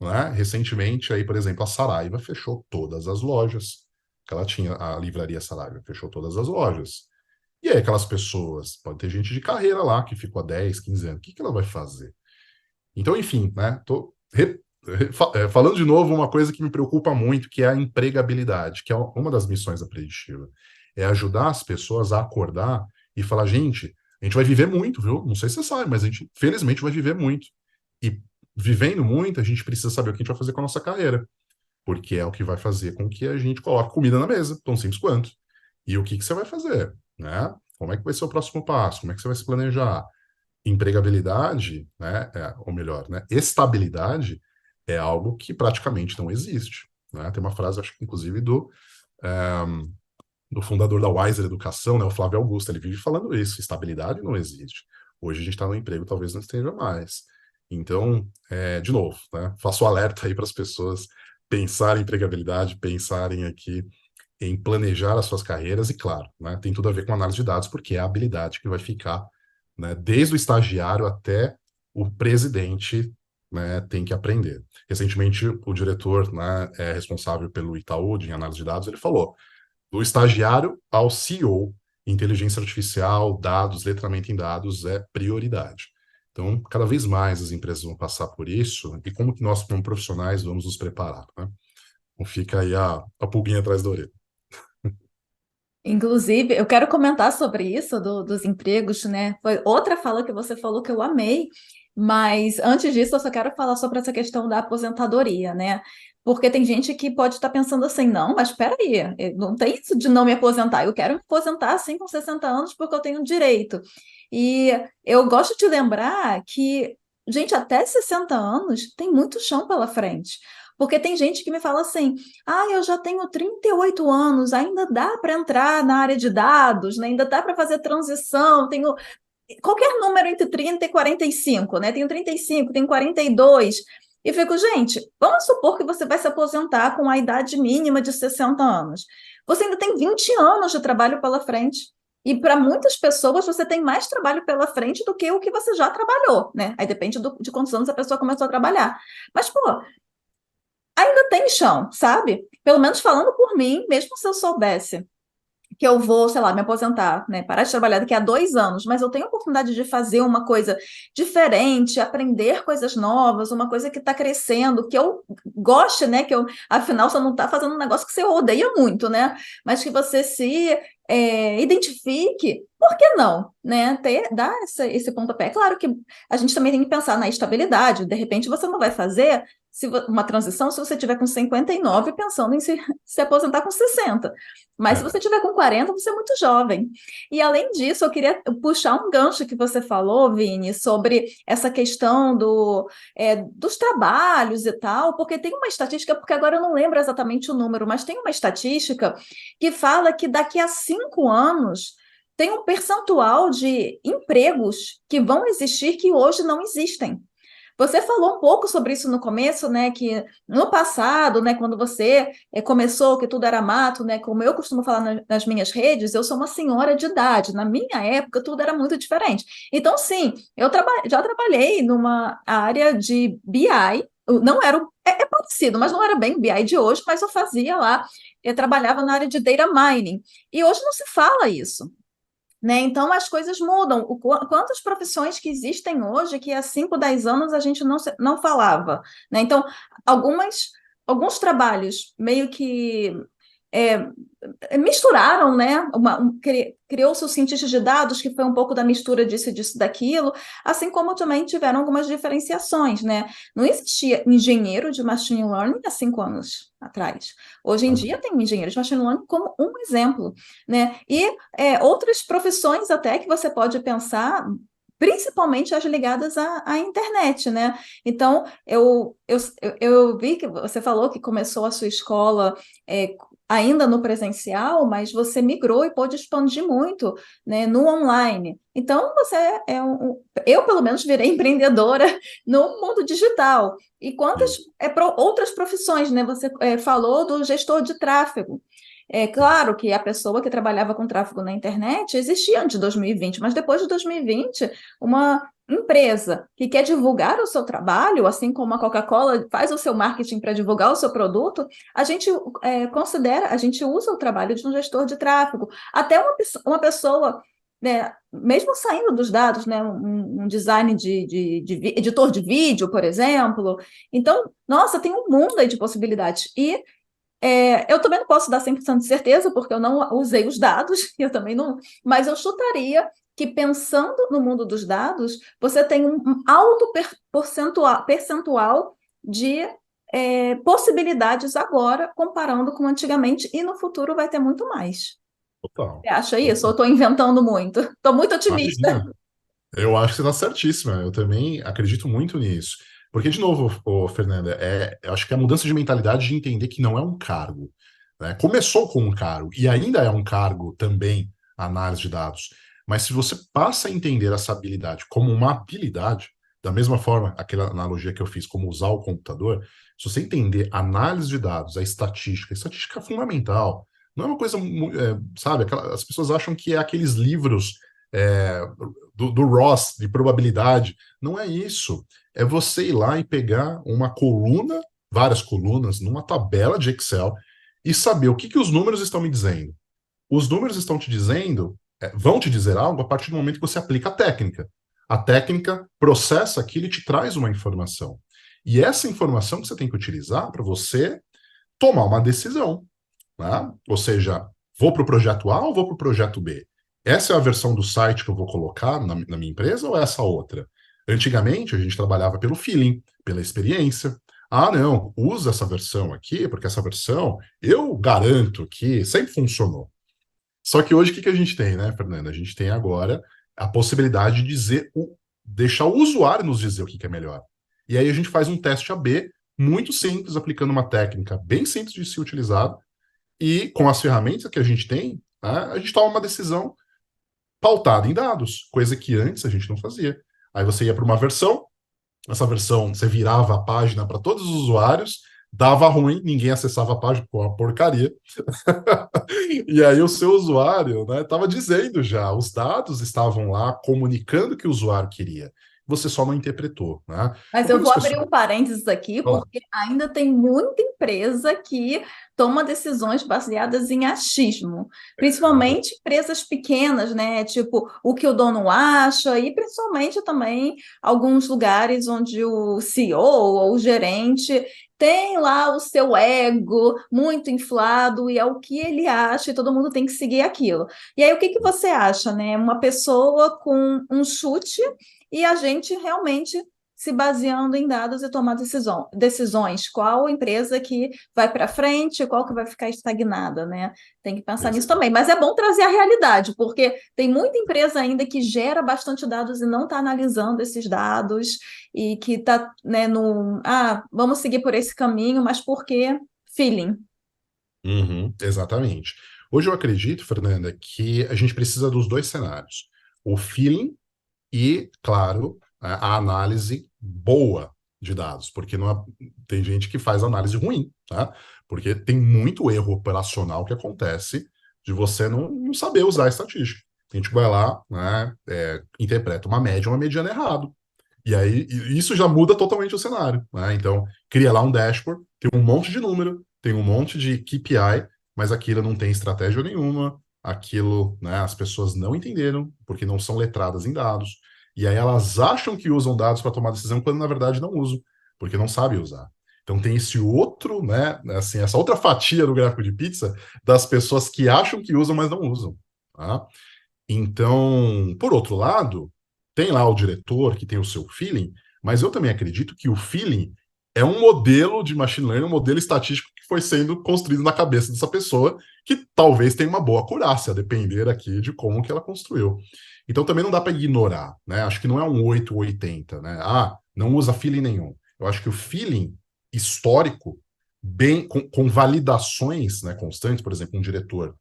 né? Recentemente, aí, por exemplo, a Saraiva fechou todas as lojas que ela tinha, a livraria Saraiva fechou todas as lojas. E aí, aquelas pessoas, pode ter gente de carreira lá que ficou há 10, 15 anos, o que que ela vai fazer? Então, enfim, né? Falando de novo, uma coisa que me preocupa muito, que é a empregabilidade, que é uma das missões da Preditiva. É ajudar as pessoas a acordar e falar, gente, a gente vai viver muito, viu? Não sei se você sabe, mas a gente, felizmente, vai viver muito. E vivendo muito, a gente precisa saber o que a gente vai fazer com a nossa carreira, porque é o que vai fazer com que a gente coloque comida na mesa, tão simples quanto. E o que que você vai fazer, né? Como é que vai ser o próximo passo? Como é que você vai se planejar? Empregabilidade, né? Ou melhor, né? Estabilidade é algo que praticamente não existe, né? Tem uma frase, acho que inclusive do fundador da Wiser Educação, né? O Flávio Augusto, ele vive falando isso. Estabilidade não existe. Hoje a gente está no emprego, talvez não esteja mais. Então, de novo, né? Faço o alerta aí para as pessoas pensarem em empregabilidade, pensarem aqui em planejar as suas carreiras e, claro, né, tem tudo a ver com análise de dados, porque é a habilidade que vai ficar, né, desde o estagiário até o presidente, né, tem que aprender. Recentemente, o diretor, né, responsável pelo Itaú de análise de dados, ele falou, do estagiário ao CEO, inteligência artificial, dados, letramento em dados é prioridade. Então, cada vez mais as empresas vão passar por isso e como que nós, como profissionais, vamos nos preparar, né? Então fica aí a pulguinha atrás da orelha.
Inclusive, eu quero comentar sobre isso dos empregos, né? Foi outra fala que você falou que eu amei, mas antes disso, eu só quero falar sobre essa questão da aposentadoria, né? Porque tem gente que pode estar pensando assim, não, mas espera aí, não tem isso de não me aposentar, eu quero me aposentar assim com 60 anos porque eu tenho direito. E eu gosto de lembrar que, gente, até 60 anos tem muito chão pela frente. Porque tem gente que me fala assim, eu já tenho 38 anos, ainda dá para entrar na área de dados, né? Ainda dá para fazer transição, tenho qualquer número entre 30 e 45, né? Tenho 35, tenho 42. E fico, gente, vamos supor que você vai se aposentar com a idade mínima de 60 anos. Você ainda tem 20 anos de trabalho pela frente. E para muitas pessoas, você tem mais trabalho pela frente do que o que você já trabalhou, né? Aí depende de quantos anos a pessoa começou a trabalhar. Mas, pô, ainda tem chão, sabe? Pelo menos falando por mim, mesmo se eu soubesse que eu vou, sei lá, me aposentar, né, parar de trabalhar daqui a 2 anos, mas eu tenho a oportunidade de fazer uma coisa diferente, aprender coisas novas, uma coisa que está crescendo, que eu goste, né, que eu, afinal, você não está fazendo um negócio que você odeia muito, né, mas que você se identifique, por que não, né, dar esse pontapé. É claro que a gente também tem que pensar na estabilidade, de repente você não vai fazer uma transição se você tiver com 59 pensando em se aposentar com 60. Mas se
É.
você tiver com 40, você é muito jovem. E além disso, eu queria puxar um gancho que você falou, Vini, sobre essa questão dos trabalhos e tal, porque tem uma estatística, porque agora eu não lembro exatamente o número, mas tem uma estatística que fala que daqui a 5 anos tem um percentual de empregos que vão existir que hoje não existem. Você falou um pouco sobre isso no começo, né? Que no passado, né, quando você começou, que tudo era mato, né? Como eu costumo falar nas minhas redes, eu sou uma senhora de idade. Na minha época, tudo era muito diferente. Então, sim, eu já trabalhei numa área de BI. Não era, é parecido, mas não era bem o BI de hoje, mas eu fazia lá, eu trabalhava na área de data mining. E hoje não se fala isso. Né? Então, as coisas mudam. Quantas profissões que existem hoje que há 5, 10 anos a gente não falava? Né? Então, alguns trabalhos meio que é, misturaram, né? Criou-se o cientista de dados, que foi um pouco da mistura disso, daquilo, assim como também tiveram algumas diferenciações, né? Não existia engenheiro de machine learning há 5 anos atrás. Hoje em dia tem um engenheiro de machine learning como um exemplo, né? E outras profissões até que você pode pensar, principalmente as ligadas à internet, né? Então, eu vi que você falou que começou a sua escola ainda no presencial, mas você migrou e pôde expandir muito, né, no online. Então, você eu, pelo menos, virei empreendedora no mundo digital. E quantas
Sim.
outras profissões, né? Você falou do gestor de tráfego. É claro que a pessoa que trabalhava com tráfego na internet existia antes de 2020, mas depois de 2020, uma empresa que quer divulgar o seu trabalho, assim como a Coca-Cola faz o seu marketing para divulgar o seu produto, a gente a gente usa o trabalho de um gestor de tráfego. Até uma pessoa, né, mesmo saindo dos dados, né, um design de editor de vídeo, por exemplo. Então, nossa, tem um mundo aí de possibilidades. E eu também não posso dar 100% de certeza, porque eu não usei os dados, eu também não, mas eu chutaria que pensando no mundo dos dados, você tem um alto percentual de possibilidades agora, comparando com antigamente, e no futuro vai ter muito mais.
Total.
Você acha isso? Ou
Total.
estou inventando muito? Estou muito otimista.
Imagina. Eu acho que você está certíssima. Eu também acredito muito nisso. Porque, de novo, Fernanda, eu acho que é a mudança de mentalidade de entender que não é um cargo. Né? Começou com um cargo e ainda é um cargo também a análise de dados. Mas se você passa a entender essa habilidade como uma habilidade, da mesma forma, aquela analogia que eu fiz, como usar o computador, se você entender análise de dados, a estatística é fundamental. Não é uma coisa, sabe, as pessoas acham que é aqueles livros é, do Ross, de probabilidade. Não é isso. É você ir lá e pegar uma coluna, várias colunas, numa tabela de Excel e saber o que, que os números estão me dizendo. Os números estão te dizendo, vão te dizer algo a partir do momento que você aplica a técnica. A técnica processa aquilo e te traz uma informação. E essa informação que você tem que utilizar para você tomar uma decisão. Né? Ou seja, vou para o projeto A ou vou para o projeto B? Essa é a versão do site que eu vou colocar na minha empresa ou é essa outra? Antigamente, a gente trabalhava pelo feeling, pela experiência. Ah, não, usa essa versão aqui, porque essa versão eu garanto que sempre funcionou. Só que hoje o que que a gente tem, né, Fernanda? A gente tem agora a possibilidade de deixar o usuário nos dizer o que que é melhor. E aí a gente faz um teste A/B muito simples, aplicando uma técnica bem simples de ser utilizada, e com as ferramentas que a gente tem, né, a gente toma uma decisão pautada em dados, coisa que antes a gente não fazia. Aí você ia para uma versão, essa versão você virava a página para todos os usuários, dava ruim, ninguém acessava a página, com uma porcaria. E aí o seu usuário, né, estava dizendo já, os dados estavam lá comunicando o que o usuário queria. você só não interpretou, né?
Mas
Então,
eu
quando
vou
as
abrir
pessoas...
um parênteses aqui,
Ó,
porque ainda tem muita empresa que toma decisões baseadas em achismo, principalmente empresas pequenas, né? Tipo, o que o dono acha, e principalmente também alguns lugares onde o CEO ou o gerente tem lá o seu ego muito inflado e é o que ele acha, e todo mundo tem que seguir aquilo. E aí, o que que você acha, né? Uma pessoa com um chute e a gente realmente se baseando em dados e tomar decisões. Qual empresa que vai para frente, qual que vai ficar estagnada, né? Tem que pensar nisso também. Mas é bom trazer a realidade, porque tem muita empresa ainda que gera bastante dados e não está analisando esses dados e que está, né, no, vamos seguir por esse caminho, mas por quê? Feeling.
uhum, exatamente. Hoje eu acredito, Fernanda, que a gente precisa dos dois cenários. O feeling e, claro, a análise boa de dados, porque não tem gente que faz análise ruim, tá? Porque tem muito erro operacional que acontece de você não saber usar a estatística. A gente vai lá, né, interpreta uma média, uma mediana errado. E aí, isso já muda totalmente o cenário, né? Então, cria lá um dashboard, tem um monte de número, tem um monte de KPI, mas aquilo não tem estratégia nenhuma, aquilo, né, as pessoas não entenderam, porque não são letradas em dados, e aí elas acham que usam dados para tomar decisão, quando na verdade não usam, porque não sabem usar. Então tem esse outro, né, assim, essa outra fatia do gráfico de pizza das pessoas que acham que usam, mas não usam, tá? Então, por outro lado, tem lá o diretor que tem o seu feeling, mas eu também acredito que o feeling é um modelo de machine learning, um modelo estatístico que foi sendo construído na cabeça dessa pessoa, que talvez tenha uma boa acurácia, a depender aqui de como que ela construiu. Então também não dá para ignorar, né? Acho que não é um 8 ou 80, né? Não usa feeling nenhum. Eu acho que o feeling histórico, bem com validações, né, constantes, por exemplo, um diretor.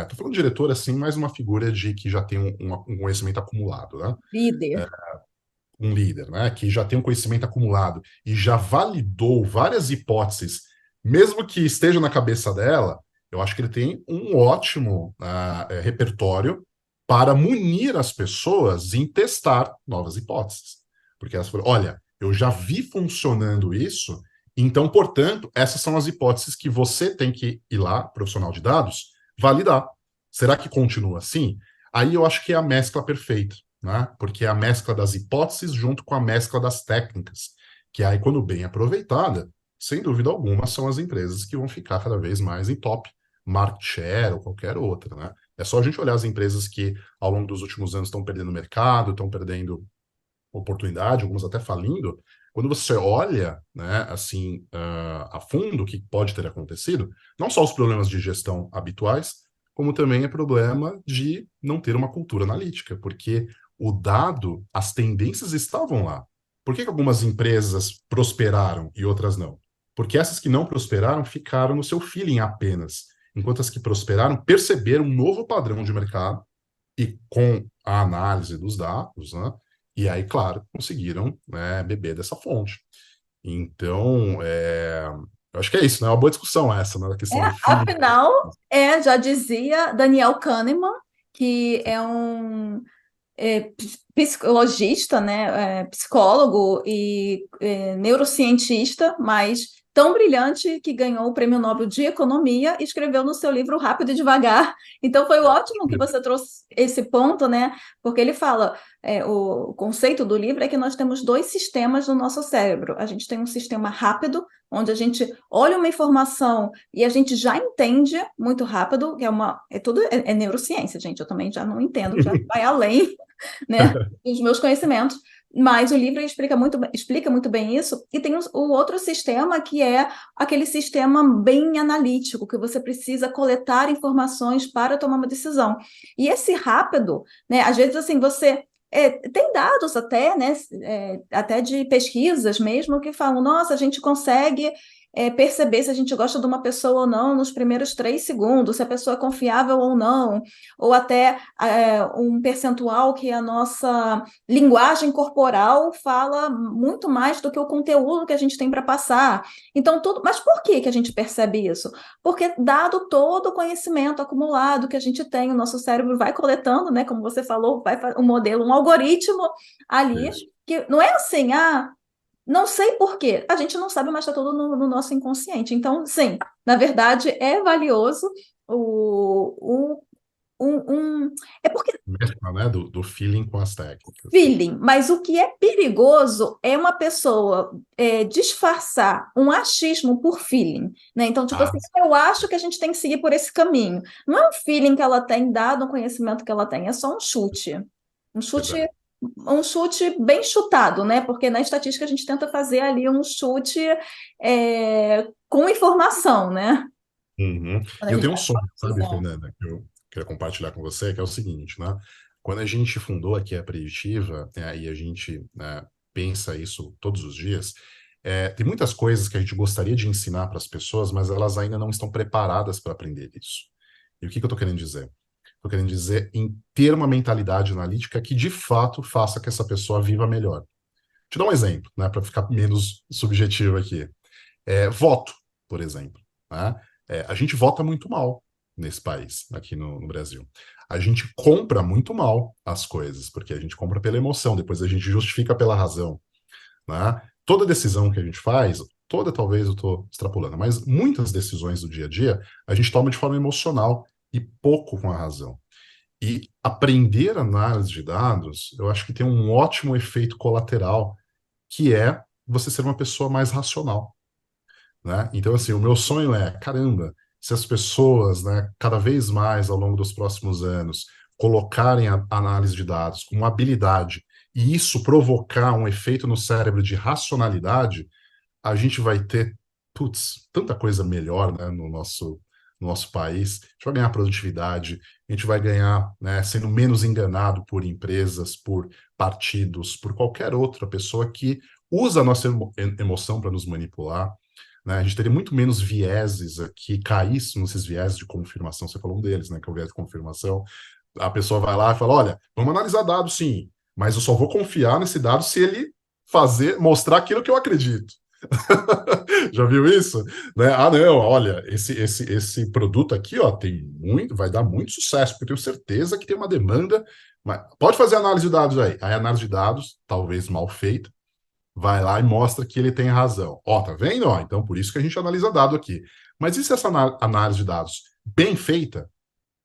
Tô falando de diretor assim, mais uma figura de que já tem um conhecimento acumulado, né?
Líder.
Um líder, né? Que já tem um conhecimento acumulado e já validou várias hipóteses, mesmo que esteja na cabeça dela, eu acho que ele tem um ótimo repertório para munir as pessoas em testar novas hipóteses. Porque elas falam, olha, eu já vi funcionando isso, então, portanto, essas são as hipóteses que você tem que ir lá, profissional de dados, validar. Será que continua assim? Aí eu acho que é a mescla perfeita, né? Porque é a mescla das hipóteses junto com a mescla das técnicas, que aí, quando bem aproveitada, sem dúvida alguma, são as empresas que vão ficar cada vez mais em top, market share ou qualquer outra, né? É só a gente olhar as empresas que, ao longo dos últimos anos, estão perdendo mercado, estão perdendo oportunidade, algumas até falindo. Quando você olha, né, assim, a fundo o que pode ter acontecido, não só os problemas de gestão habituais, como também é problema de não ter uma cultura analítica, porque o dado, as tendências estavam lá. Por que que algumas empresas prosperaram e outras não? Porque essas que não prosperaram ficaram no seu feeling apenas, enquanto as que prosperaram perceberam um novo padrão de mercado e com a análise dos dados, né? E aí, claro, conseguiram, né, beber dessa fonte. Então, eu acho que é isso, né? É uma boa discussão essa, né? A questão do feeling.
Afinal, já dizia Daniel Kahneman, que é um psicologista, né, psicólogo e neurocientista, mas tão brilhante que ganhou o Prêmio Nobel de Economia e escreveu no seu livro Rápido e Devagar. Então foi ótimo que você trouxe esse ponto, né? Porque ele fala, o conceito do livro é que nós temos dois sistemas no nosso cérebro. A gente tem um sistema rápido, onde a gente olha uma informação e a gente já entende muito rápido, que é neurociência, gente. Eu também já não entendo, já vai além, né, dos meus conhecimentos, mas o livro explica muito bem isso, e tem o outro sistema, que é aquele sistema bem analítico, que você precisa coletar informações para tomar uma decisão. E esse rápido, né, às vezes assim, você tem dados até, né, até de pesquisas mesmo, que falam, nossa, a gente consegue perceber se a gente gosta de uma pessoa ou não nos primeiros 3 segundos, se a pessoa é confiável ou não, ou até um percentual que a nossa linguagem corporal fala muito mais do que o conteúdo que a gente tem para passar. Então, tudo. Mas por que que a gente percebe isso? Porque, dado todo o conhecimento acumulado que a gente tem, o nosso cérebro vai coletando, né? Como você falou, vai um modelo, um algoritmo ali,
Isso.
que não é assim, não sei por quê. A gente não sabe, mas está tudo no nosso inconsciente. Então, sim, na verdade, é valioso é porque
Mescla, né, do feeling com as técnicas.
feeling, mas o que é perigoso é uma pessoa disfarçar um achismo por feeling, né? Então, tipo
Ah,
assim, eu acho que a gente tem que seguir por esse caminho. Não é um feeling que ela tem, dado o conhecimento que ela tem, é só um chute. Um chute,
verdade.
um chute bem chutado, né? Porque na estatística a gente tenta fazer ali um chute com informação, né?
Uhum.
Quando
E
a
eu
gente
tenho um
vai
sonho, sabe,
pesquisar.
Fernanda, que eu queria compartilhar com você, que é o seguinte, né? Quando a gente fundou aqui a Preditiva, e a gente, né, pensa isso todos os dias, tem muitas coisas que a gente gostaria de ensinar para as pessoas, mas elas ainda não estão preparadas para aprender isso. E o que que eu estou querendo dizer? Estou querendo dizer em ter uma mentalidade analítica que de fato faça que essa pessoa viva melhor. Te dar um exemplo, né, para ficar menos subjetivo aqui. Voto, por exemplo. Né? A gente vota muito mal nesse país, aqui no Brasil. A gente compra muito mal as coisas, porque a gente compra pela emoção, depois a gente justifica pela razão. Né? Toda decisão que a gente faz, toda talvez eu estou extrapolando, mas muitas decisões do dia a dia a gente toma de forma emocional e pouco com a razão. E aprender análise de dados, eu acho que tem um ótimo efeito colateral, que é você ser uma pessoa mais racional, né? Então, assim, o meu sonho é, caramba, se as pessoas, né, cada vez mais ao longo dos próximos anos, colocarem a análise de dados como uma habilidade e isso provocar um efeito no cérebro de racionalidade, a gente vai ter, putz, tanta coisa melhor, né, no nosso país. A gente vai ganhar produtividade, a gente vai ganhar, né, sendo menos enganado por empresas, por partidos, por qualquer outra pessoa que usa a nossa emoção para nos manipular, né? A gente teria muito menos vieses aqui, caíssemos nesses vieses de confirmação. Você falou um deles, né, que é o viés de confirmação. A pessoa vai lá e fala, olha, vamos analisar dados sim, mas eu só vou confiar nesse dado se ele mostrar aquilo que eu acredito. Já viu isso? Né? Ah, não, olha, esse produto aqui, ó, vai dar muito sucesso, porque eu tenho certeza que tem uma demanda. Mas pode fazer análise de dados aí. Aí, a análise de dados, talvez mal feita, vai lá e mostra que ele tem razão. Ó, tá vendo? Ó, então, por isso que a gente analisa dado aqui. Mas e se essa análise de dados bem feita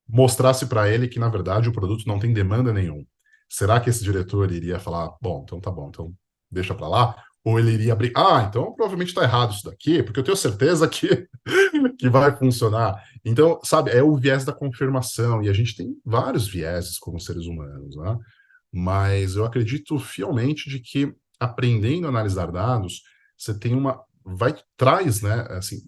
mostrasse para ele que, na verdade, o produto não tem demanda nenhuma? Será que esse diretor iria falar, bom, então tá bom, então deixa para lá? Ou ele iria abrir, então provavelmente está errado isso daqui, porque eu tenho certeza que vai funcionar. Então, sabe, é o viés da confirmação, e a gente tem vários vieses como seres humanos, né? Mas eu acredito fielmente de que aprendendo a analisar dados, você tem traz, né, assim,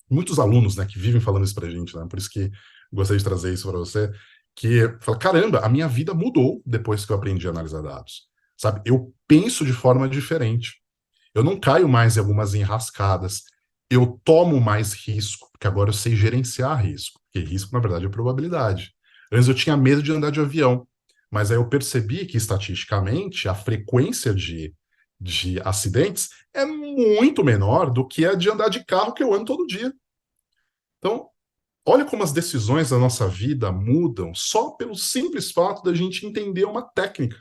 muitos alunos, né, que vivem falando isso pra gente, né, por isso que gostaria de trazer isso para você, que fala, caramba, a minha vida mudou depois que eu aprendi a analisar dados, sabe? Eu penso de forma diferente. Eu não caio mais em algumas enrascadas. Eu tomo mais risco, porque agora eu sei gerenciar risco, porque risco, na verdade, é probabilidade. Antes eu tinha medo de andar de avião, mas aí eu percebi que, estatisticamente, a frequência de acidentes é muito menor do que a de andar de carro que eu ando todo dia. Então, olha como as decisões da nossa vida mudam só pelo simples fato da gente entender uma técnica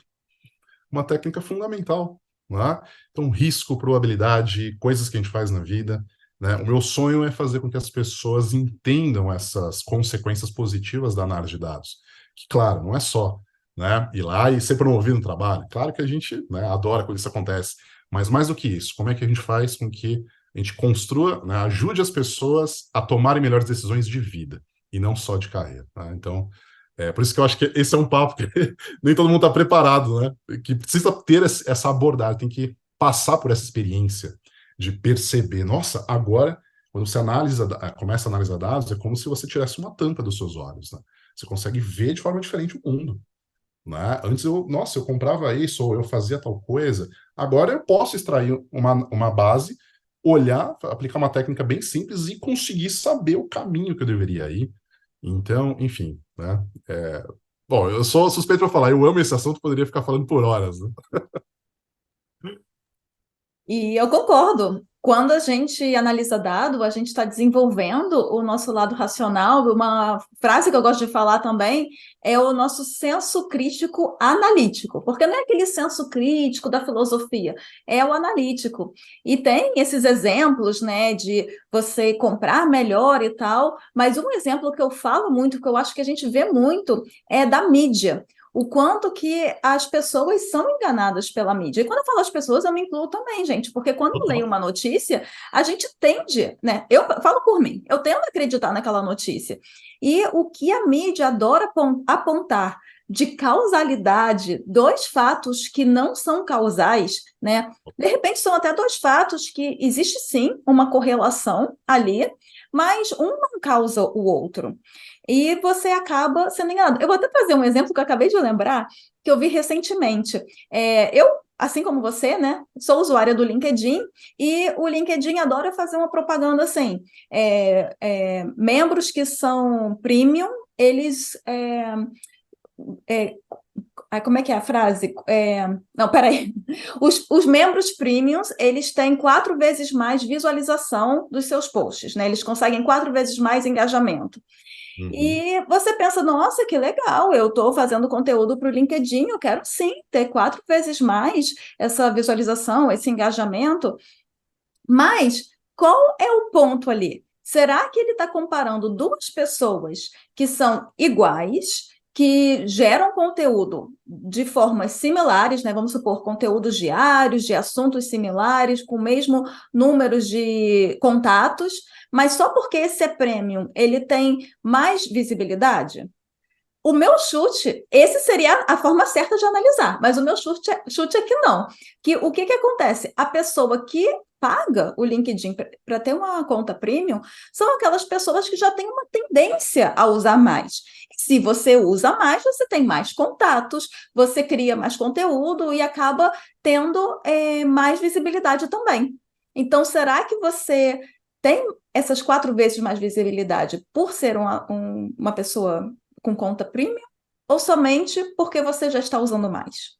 fundamental, né? Então, risco, probabilidade, coisas que a gente faz na vida, né? O meu sonho é fazer com que as pessoas entendam essas consequências positivas da análise de dados. Que, claro, não é só, né, ir lá e ser promovido no trabalho. Claro que a gente, né, adora quando isso acontece, mas mais do que isso, como é que a gente faz com que a gente construa, né, ajude as pessoas a tomarem melhores decisões de vida e não só de carreira, tá? Então, por isso que eu acho que esse é um papo que nem todo mundo está preparado, né? Que precisa ter essa abordagem, tem que passar por essa experiência de perceber, nossa, agora, quando você começa a analisar dados, é como se você tirasse uma tampa dos seus olhos, né? Você consegue ver de forma diferente o mundo, né? Antes nossa, eu comprava isso, ou eu fazia tal coisa, agora eu posso extrair uma base olhar, aplicar uma técnica bem simples e conseguir saber o caminho que eu deveria ir. Então, enfim, né? Bom, eu sou suspeito para falar, eu amo esse assunto, poderia ficar falando por horas, né?
E eu concordo. Quando a gente analisa dado, a gente está desenvolvendo o nosso lado racional. Uma frase que eu gosto de falar também é o nosso senso crítico analítico, porque não é aquele senso crítico da filosofia, é o analítico. E tem esses exemplos, né, de você comprar melhor e tal, mas um exemplo que eu falo muito, que eu acho que a gente vê muito, é da mídia. O quanto que as pessoas são enganadas pela mídia. E quando eu falo as pessoas, eu me incluo também, gente, porque quando eu leio uma notícia, a gente tende, né? Eu falo por mim, eu tendo a acreditar naquela notícia. E o que a mídia adora apontar de causalidade, dois fatos que não são causais, né? De repente são até dois fatos que existe sim uma correlação ali, mas um não causa o outro. E você acaba sendo enganado. Eu vou até trazer um exemplo que eu acabei de lembrar, que eu vi recentemente. Eu, assim como você, né, sou usuária do LinkedIn, e o LinkedIn adora fazer uma propaganda assim, membros que são premium, eles... como é que é a frase? Não, peraí. Os membros premiums, eles têm 4 vezes mais visualização dos seus posts, né? Eles conseguem 4 vezes mais engajamento.
Uhum.
E você pensa, nossa, que legal, eu estou fazendo conteúdo para o LinkedIn, eu quero sim ter 4 vezes mais essa visualização, esse engajamento, mas qual é o ponto ali? Será que ele está comparando duas pessoas que são iguais, que geram conteúdo de formas similares, né? Vamos supor, conteúdos diários, de assuntos similares, com o mesmo número de contatos, mas só porque esse é premium, ele tem mais visibilidade? O meu chute, esse seria a forma certa de analisar, mas o meu chute é que não. Que o que acontece? A pessoa que paga o LinkedIn para ter uma conta premium são aquelas pessoas que já têm uma tendência a usar mais. Se você usa mais, você tem mais contatos, você cria mais conteúdo e acaba tendo mais visibilidade também. Então, será que você tem essas 4 vezes mais visibilidade por ser uma pessoa com conta premium ou somente porque você já está usando mais?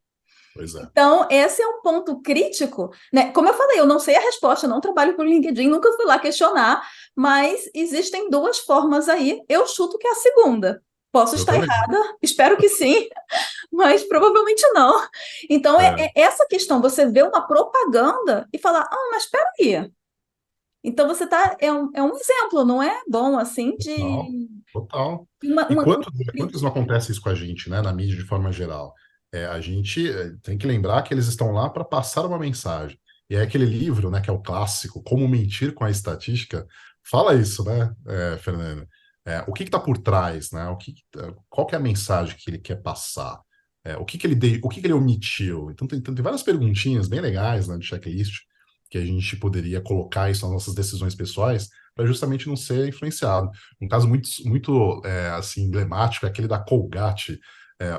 Pois é.
Então, esse é um ponto crítico, né? Como eu falei, eu não sei a resposta, não trabalho por LinkedIn, nunca fui lá questionar, mas existem duas formas aí. Eu chuto que é a segunda. Posso
Eu
estar
também.
errada, espero que sim, mas provavelmente não. Então,
É,
é essa questão, você vê uma propaganda e falar, mas espera aí. Então, você tá, é um exemplo, não é bom, assim,
total,
de
total.
uma,
E
uma, uma
quantos não acontece isso com a gente, né, na mídia de forma geral? A gente tem que lembrar que eles estão lá para passar uma mensagem. E é aquele livro, né, que é o clássico, Como Mentir com a Estatística, fala isso, né, Fernanda? O que está por trás, né? Qual que é a mensagem que ele quer passar? O que que ele omitiu? Então tem várias perguntinhas bem legais, né, de checklist que a gente poderia colocar isso nas nossas decisões pessoais para justamente não ser influenciado. Um caso muito assim, emblemático é aquele da Colgate,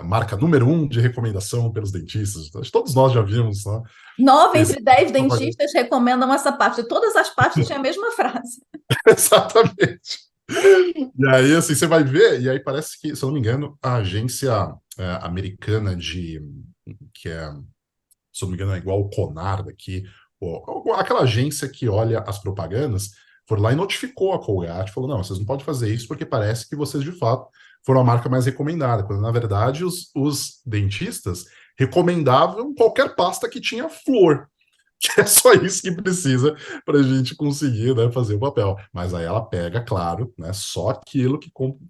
marca número 1 de recomendação pelos dentistas. Acho que todos nós já vimos, né?
9
Esse...
entre 10 dentistas recomendam essa pasta. Todas as pastas têm a mesma frase.
Exatamente. E aí, assim, você vai ver, e aí parece que, se eu não me engano, a agência americana que é, se eu não me engano, é igual o Conar daqui, aquela agência que olha as propagandas, foi lá e notificou a Colgate, falou, não, vocês não podem fazer isso porque parece que vocês, de fato, foram a marca mais recomendada, quando, na verdade, os dentistas recomendavam qualquer pasta que tinha flor, que é só isso que precisa para a gente conseguir, né, fazer o papel. Mas aí ela pega, claro, né, só aquilo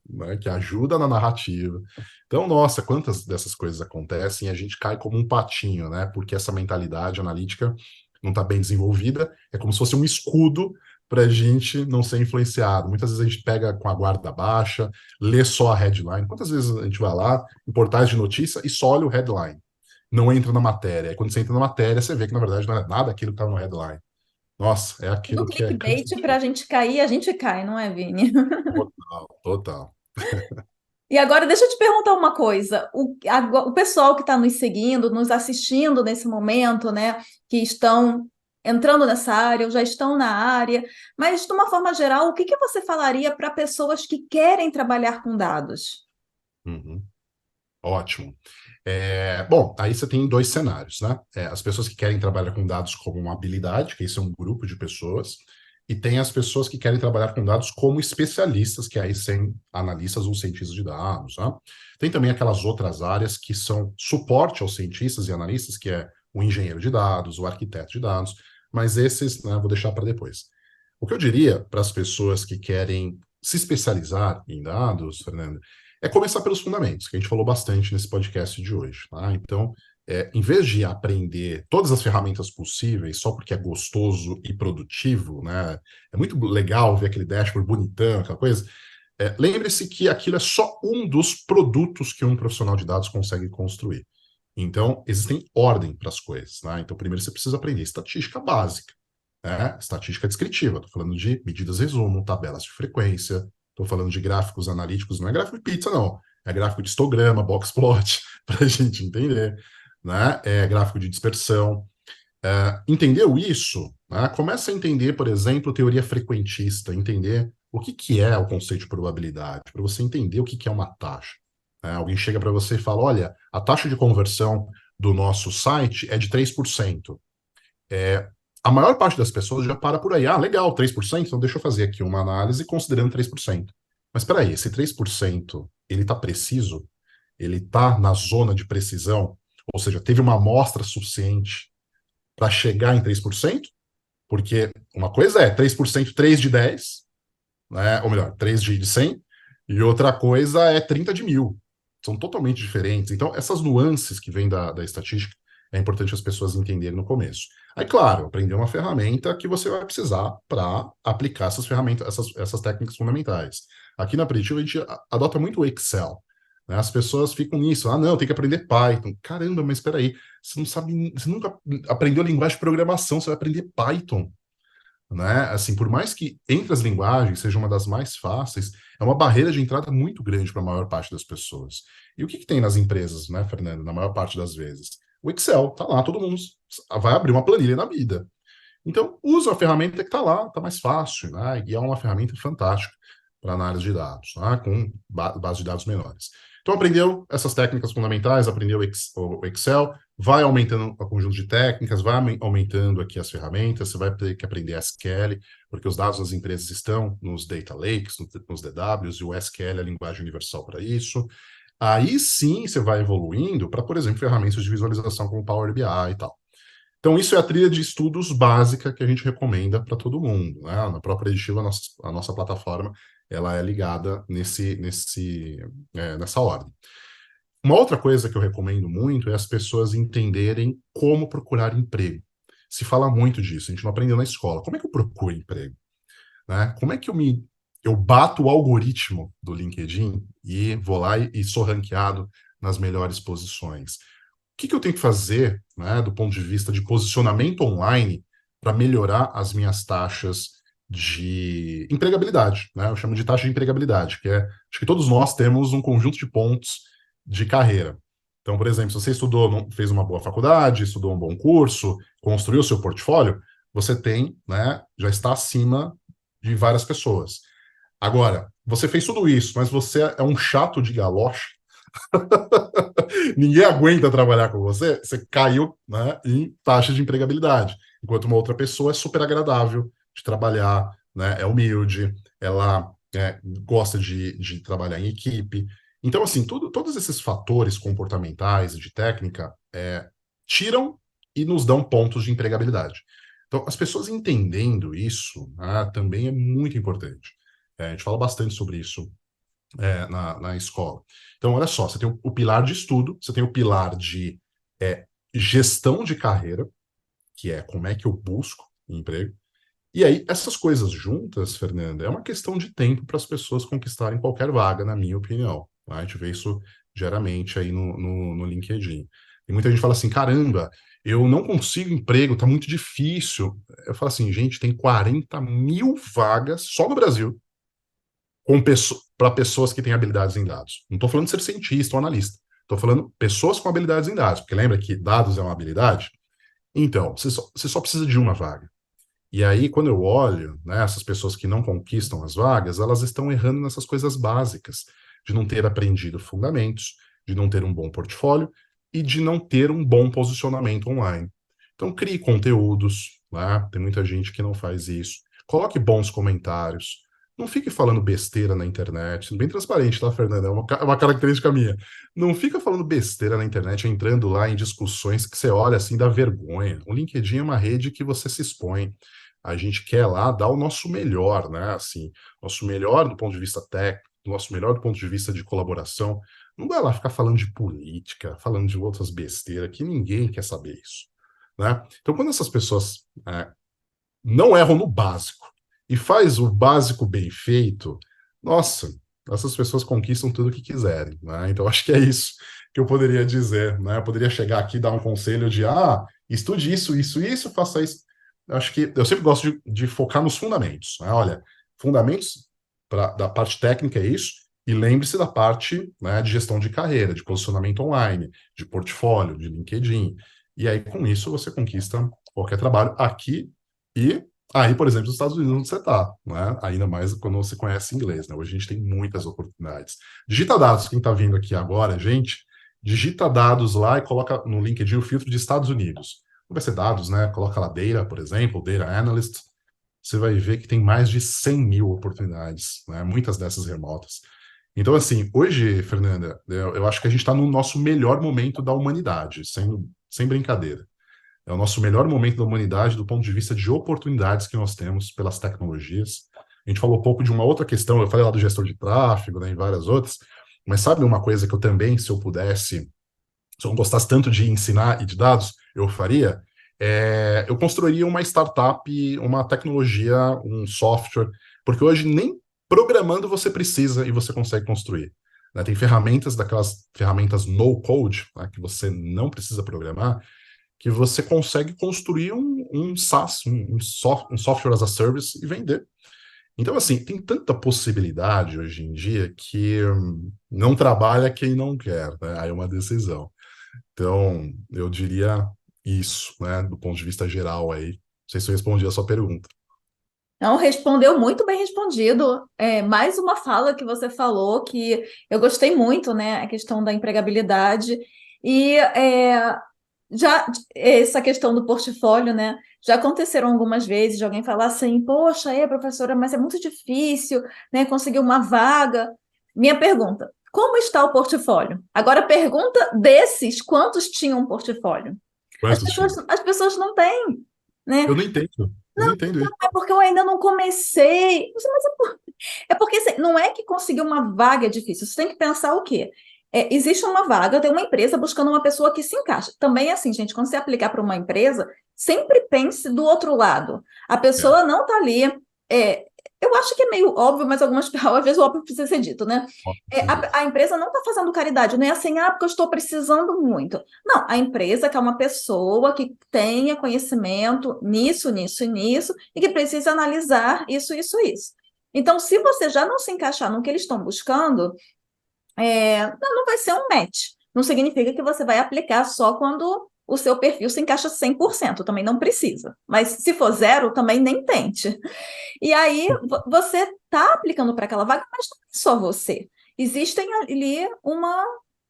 né, que ajuda na narrativa. Então, nossa, quantas dessas coisas acontecem e a gente cai como um patinho, né? Porque essa mentalidade analítica não está bem desenvolvida, é como se fosse um escudo para a gente não ser influenciado. Muitas vezes a gente pega com a guarda baixa, lê só a headline. Quantas vezes a gente vai lá em portais de notícia e só olha o headline? Não entra na matéria. Aí quando você entra na matéria, você vê que na verdade não é nada aquilo que estava no headline. Nossa, é
No
aquilo que é
clickbait, para a
cansativo.
gente cair, a gente cai, não é, Vini?
Total, total.
E agora, deixa eu te perguntar uma coisa. O pessoal que está nos seguindo, nos assistindo nesse momento, né, que estão entrando nessa área ou já estão na área, mas de uma forma geral, o que que você falaria para pessoas que querem trabalhar com dados?
Uhum. Ótimo. Bom, aí você tem dois cenários, né? As pessoas que querem trabalhar com dados como uma habilidade, que esse é um grupo de pessoas, e tem as pessoas que querem trabalhar com dados como especialistas, que aí são analistas ou cientistas de dados, né? Tem também aquelas outras áreas que são suporte aos cientistas e analistas, que é o engenheiro de dados, o arquiteto de dados, mas esses, né, vou deixar para depois. O que eu diria para as pessoas que querem se especializar em dados, Fernando, é começar pelos fundamentos, que a gente falou bastante nesse podcast de hoje. Tá? Então, em vez de aprender todas as ferramentas possíveis só porque é gostoso e produtivo, né? É muito legal ver aquele dashboard bonitão, aquela coisa. Lembre-se que aquilo é só um dos produtos que um profissional de dados consegue construir. Então, existem ordem para as coisas. Né? Então, primeiro você precisa aprender estatística básica, né? Estatística descritiva. Estou falando de medidas resumo, tabelas de frequência. Estou falando de gráficos analíticos, não é gráfico de pizza, não. É gráfico de histograma, box plot, para a gente entender. Né? É gráfico de dispersão. Entendeu isso? Né? Começa a entender, por exemplo, teoria frequentista, entender o que é o conceito de probabilidade, para você entender o que é uma taxa. Né? Alguém chega para você e fala, olha, a taxa de conversão do nosso site é de 3%. A maior parte das pessoas já para por aí. Ah, legal, 3%, então deixa eu fazer aqui uma análise considerando 3%. Mas espera aí, esse 3%, ele está preciso? Ele está na zona de precisão? Ou seja, teve uma amostra suficiente para chegar em 3%? Porque uma coisa é 3%, 3 de 10, né? Ou melhor, 3 de 100, e outra coisa é 30 de 1000. São totalmente diferentes. Então, essas nuances que vêm da estatística, é importante as pessoas entenderem no começo. Aí, claro, aprender uma ferramenta que você vai precisar para aplicar essas ferramentas, essas técnicas fundamentais. Aqui na Preditivo, a gente adota muito o Excel. Né? As pessoas ficam nisso. Ah, não, tem que aprender Python. Caramba, mas espera aí, você não sabe, você nunca aprendeu linguagem de programação, você vai aprender Python. Né? Assim, por mais que entre as linguagens seja uma das mais fáceis, é uma barreira de entrada muito grande para a maior parte das pessoas. E o que tem nas empresas, né, Fernando, na maior parte das vezes? O Excel, tá lá, todo mundo vai abrir uma planilha na vida. Então, usa a ferramenta que está lá, está mais fácil, né? E é uma ferramenta fantástica para análise de dados, né? Com base de dados menores. Então, aprendeu essas técnicas fundamentais, aprendeu o Excel, vai aumentando o conjunto de técnicas, vai aumentando aqui as ferramentas, você vai ter que aprender SQL, porque os dados das empresas estão nos data lakes, nos DWs, e o SQL é a linguagem universal para isso. Aí sim você vai evoluindo para, por exemplo, ferramentas de visualização como Power BI e tal. Então, isso é a trilha de estudos básica que a gente recomenda para todo mundo. Né? Na própria Editiva, a nossa plataforma, ela é ligada nessa ordem. Uma outra coisa que eu recomendo muito é as pessoas entenderem como procurar emprego. Se fala muito disso, a gente não aprendeu na escola. Como é que eu procuro emprego? Né? Como é que eu bato o algoritmo do LinkedIn e vou lá e sou ranqueado nas melhores posições? O que eu tenho que fazer, né, do ponto de vista de posicionamento online para melhorar as minhas taxas de empregabilidade, né? Eu chamo de taxa de empregabilidade, que acho que todos nós temos um conjunto de pontos de carreira. Então, por exemplo, se você estudou, fez uma boa faculdade, estudou um bom curso, construiu o seu portfólio, você tem, né, já está acima de várias pessoas. Agora, você fez tudo isso, mas você é um chato de galoche, ninguém aguenta trabalhar com você, você caiu, né, em taxa de empregabilidade. Enquanto uma outra pessoa é super agradável de trabalhar, né, é humilde, ela gosta de trabalhar em equipe. Então, assim, todos esses fatores comportamentais e de técnica tiram e nos dão pontos de empregabilidade. Então, as pessoas entendendo isso, né, também é muito importante. A gente fala bastante sobre isso na escola. Então, olha só, você tem o pilar de estudo, você tem o pilar de gestão de carreira, que é como é que eu busco emprego. E aí, essas coisas juntas, Fernanda, é uma questão de tempo para as pessoas conquistarem qualquer vaga, na minha opinião. Tá? A gente vê isso diariamente aí no LinkedIn. E muita gente fala assim, caramba, eu não consigo emprego, tá muito difícil. Eu falo assim, gente, tem 40 mil vagas só no Brasil para pessoas que têm habilidades em dados. Não estou falando de ser cientista ou analista. Estou falando pessoas com habilidades em dados, porque lembra que dados é uma habilidade? Então, você só precisa de uma vaga. E aí, quando eu olho, né, essas pessoas que não conquistam as vagas, elas estão errando nessas coisas básicas, de não ter aprendido fundamentos, de não ter um bom portfólio e de não ter um bom posicionamento online. Então, crie conteúdos, né? Tem muita gente que não faz isso. Coloque bons comentários. Não fique falando besteira na internet. Bem transparente, tá, Fernanda? É uma característica minha. Não fica falando besteira na internet, entrando lá em discussões que você olha assim, dá vergonha. O LinkedIn é uma rede que você se expõe. A gente quer lá dar o nosso melhor, né? Assim, nosso melhor do ponto de vista técnico, nosso melhor do ponto de vista de colaboração. Não vai lá ficar falando de política, falando de outras besteiras, que ninguém quer saber isso, né? Então, quando essas pessoas não erram no básico e faz o básico bem feito, nossa, essas pessoas conquistam tudo o que quiserem, né? Então, acho que é isso que eu poderia dizer, né? Eu poderia chegar aqui e dar um conselho de, estude isso, faça isso. Acho que eu sempre gosto de focar nos fundamentos, né? Olha, fundamentos da parte técnica é isso, e lembre-se da parte, né, de gestão de carreira, de posicionamento online, de portfólio, de LinkedIn. E aí, com isso, você conquista qualquer trabalho aqui e aí, por exemplo, nos Estados Unidos, onde você está, né? Ainda mais quando você conhece inglês, né? Hoje a gente tem muitas oportunidades. Digita dados, quem está vindo aqui agora, gente, digita dados lá e coloca no LinkedIn o filtro de Estados Unidos. Não vai ser dados, né? Coloca lá Data, por exemplo, Data Analyst. Você vai ver que tem mais de 100 mil oportunidades, né? Muitas dessas remotas. Então, assim, hoje, Fernanda, eu acho que a gente está no nosso melhor momento da humanidade, sem brincadeira. É o nosso melhor momento da humanidade do ponto de vista de oportunidades que nós temos pelas tecnologias. A gente falou um pouco de uma outra questão, eu falei lá do gestor de tráfego, né, e várias outras, mas sabe uma coisa que eu também, se eu pudesse, se eu não gostasse tanto de ensinar e de dados, eu faria? Eu construiria uma startup, uma tecnologia, um software, porque hoje nem programando você precisa e você consegue construir. Né? Tem ferramentas, daquelas ferramentas no-code, né, que você não precisa programar, que você consegue construir um SaaS, um software as a service e vender. Então, assim, tem tanta possibilidade hoje em dia que não trabalha quem não quer, né? Aí é uma decisão. Então, eu diria isso, né, do ponto de vista geral aí. Não sei se eu respondi a sua pergunta.
Não, respondeu muito bem respondido. Mais uma fala que você falou que eu gostei muito, né? A questão da empregabilidade. E já essa questão do portfólio, né? Já aconteceram algumas vezes de alguém falar assim, poxa, professora, mas é muito difícil, né, conseguir uma vaga. Minha pergunta, como está o portfólio? Agora, pergunta desses, quantos tinham um portfólio? As
Quantos
pessoas,
tinha?
as pessoas não têm, né?
Eu não entendo. Eu não entendo isso.
É porque eu ainda não comecei. Mas é porque assim, não é que conseguir uma vaga é difícil. Você tem que pensar o quê? Existe uma vaga, tem uma empresa buscando uma pessoa que se encaixa. Também é assim, gente, quando você aplicar para uma empresa, sempre pense do outro lado. A
É,
pessoa não está ali. é, eu acho que é meio óbvio, mas algumas às vezes o óbvio precisa ser dito, né?
ó, você diz.
A empresa não está fazendo caridade, não é assim, porque eu estou precisando muito. Não, a empresa quer uma pessoa que tenha conhecimento nisso, nisso e nisso, e que precisa analisar isso, isso, isso. Então, se você já não se encaixar no que eles estão buscando, não vai ser um match. Não significa que você vai aplicar só quando o seu perfil se encaixa 100%, também não precisa. Mas se for zero, também nem tente. E aí você está aplicando para aquela vaga, mas não é só você. Existem ali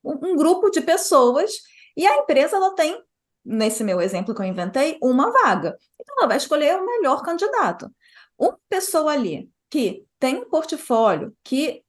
um grupo de pessoas e a empresa ela tem, nesse meu exemplo que eu inventei, uma vaga. Então ela vai escolher o melhor candidato. Uma pessoa ali que tem um portfólio, que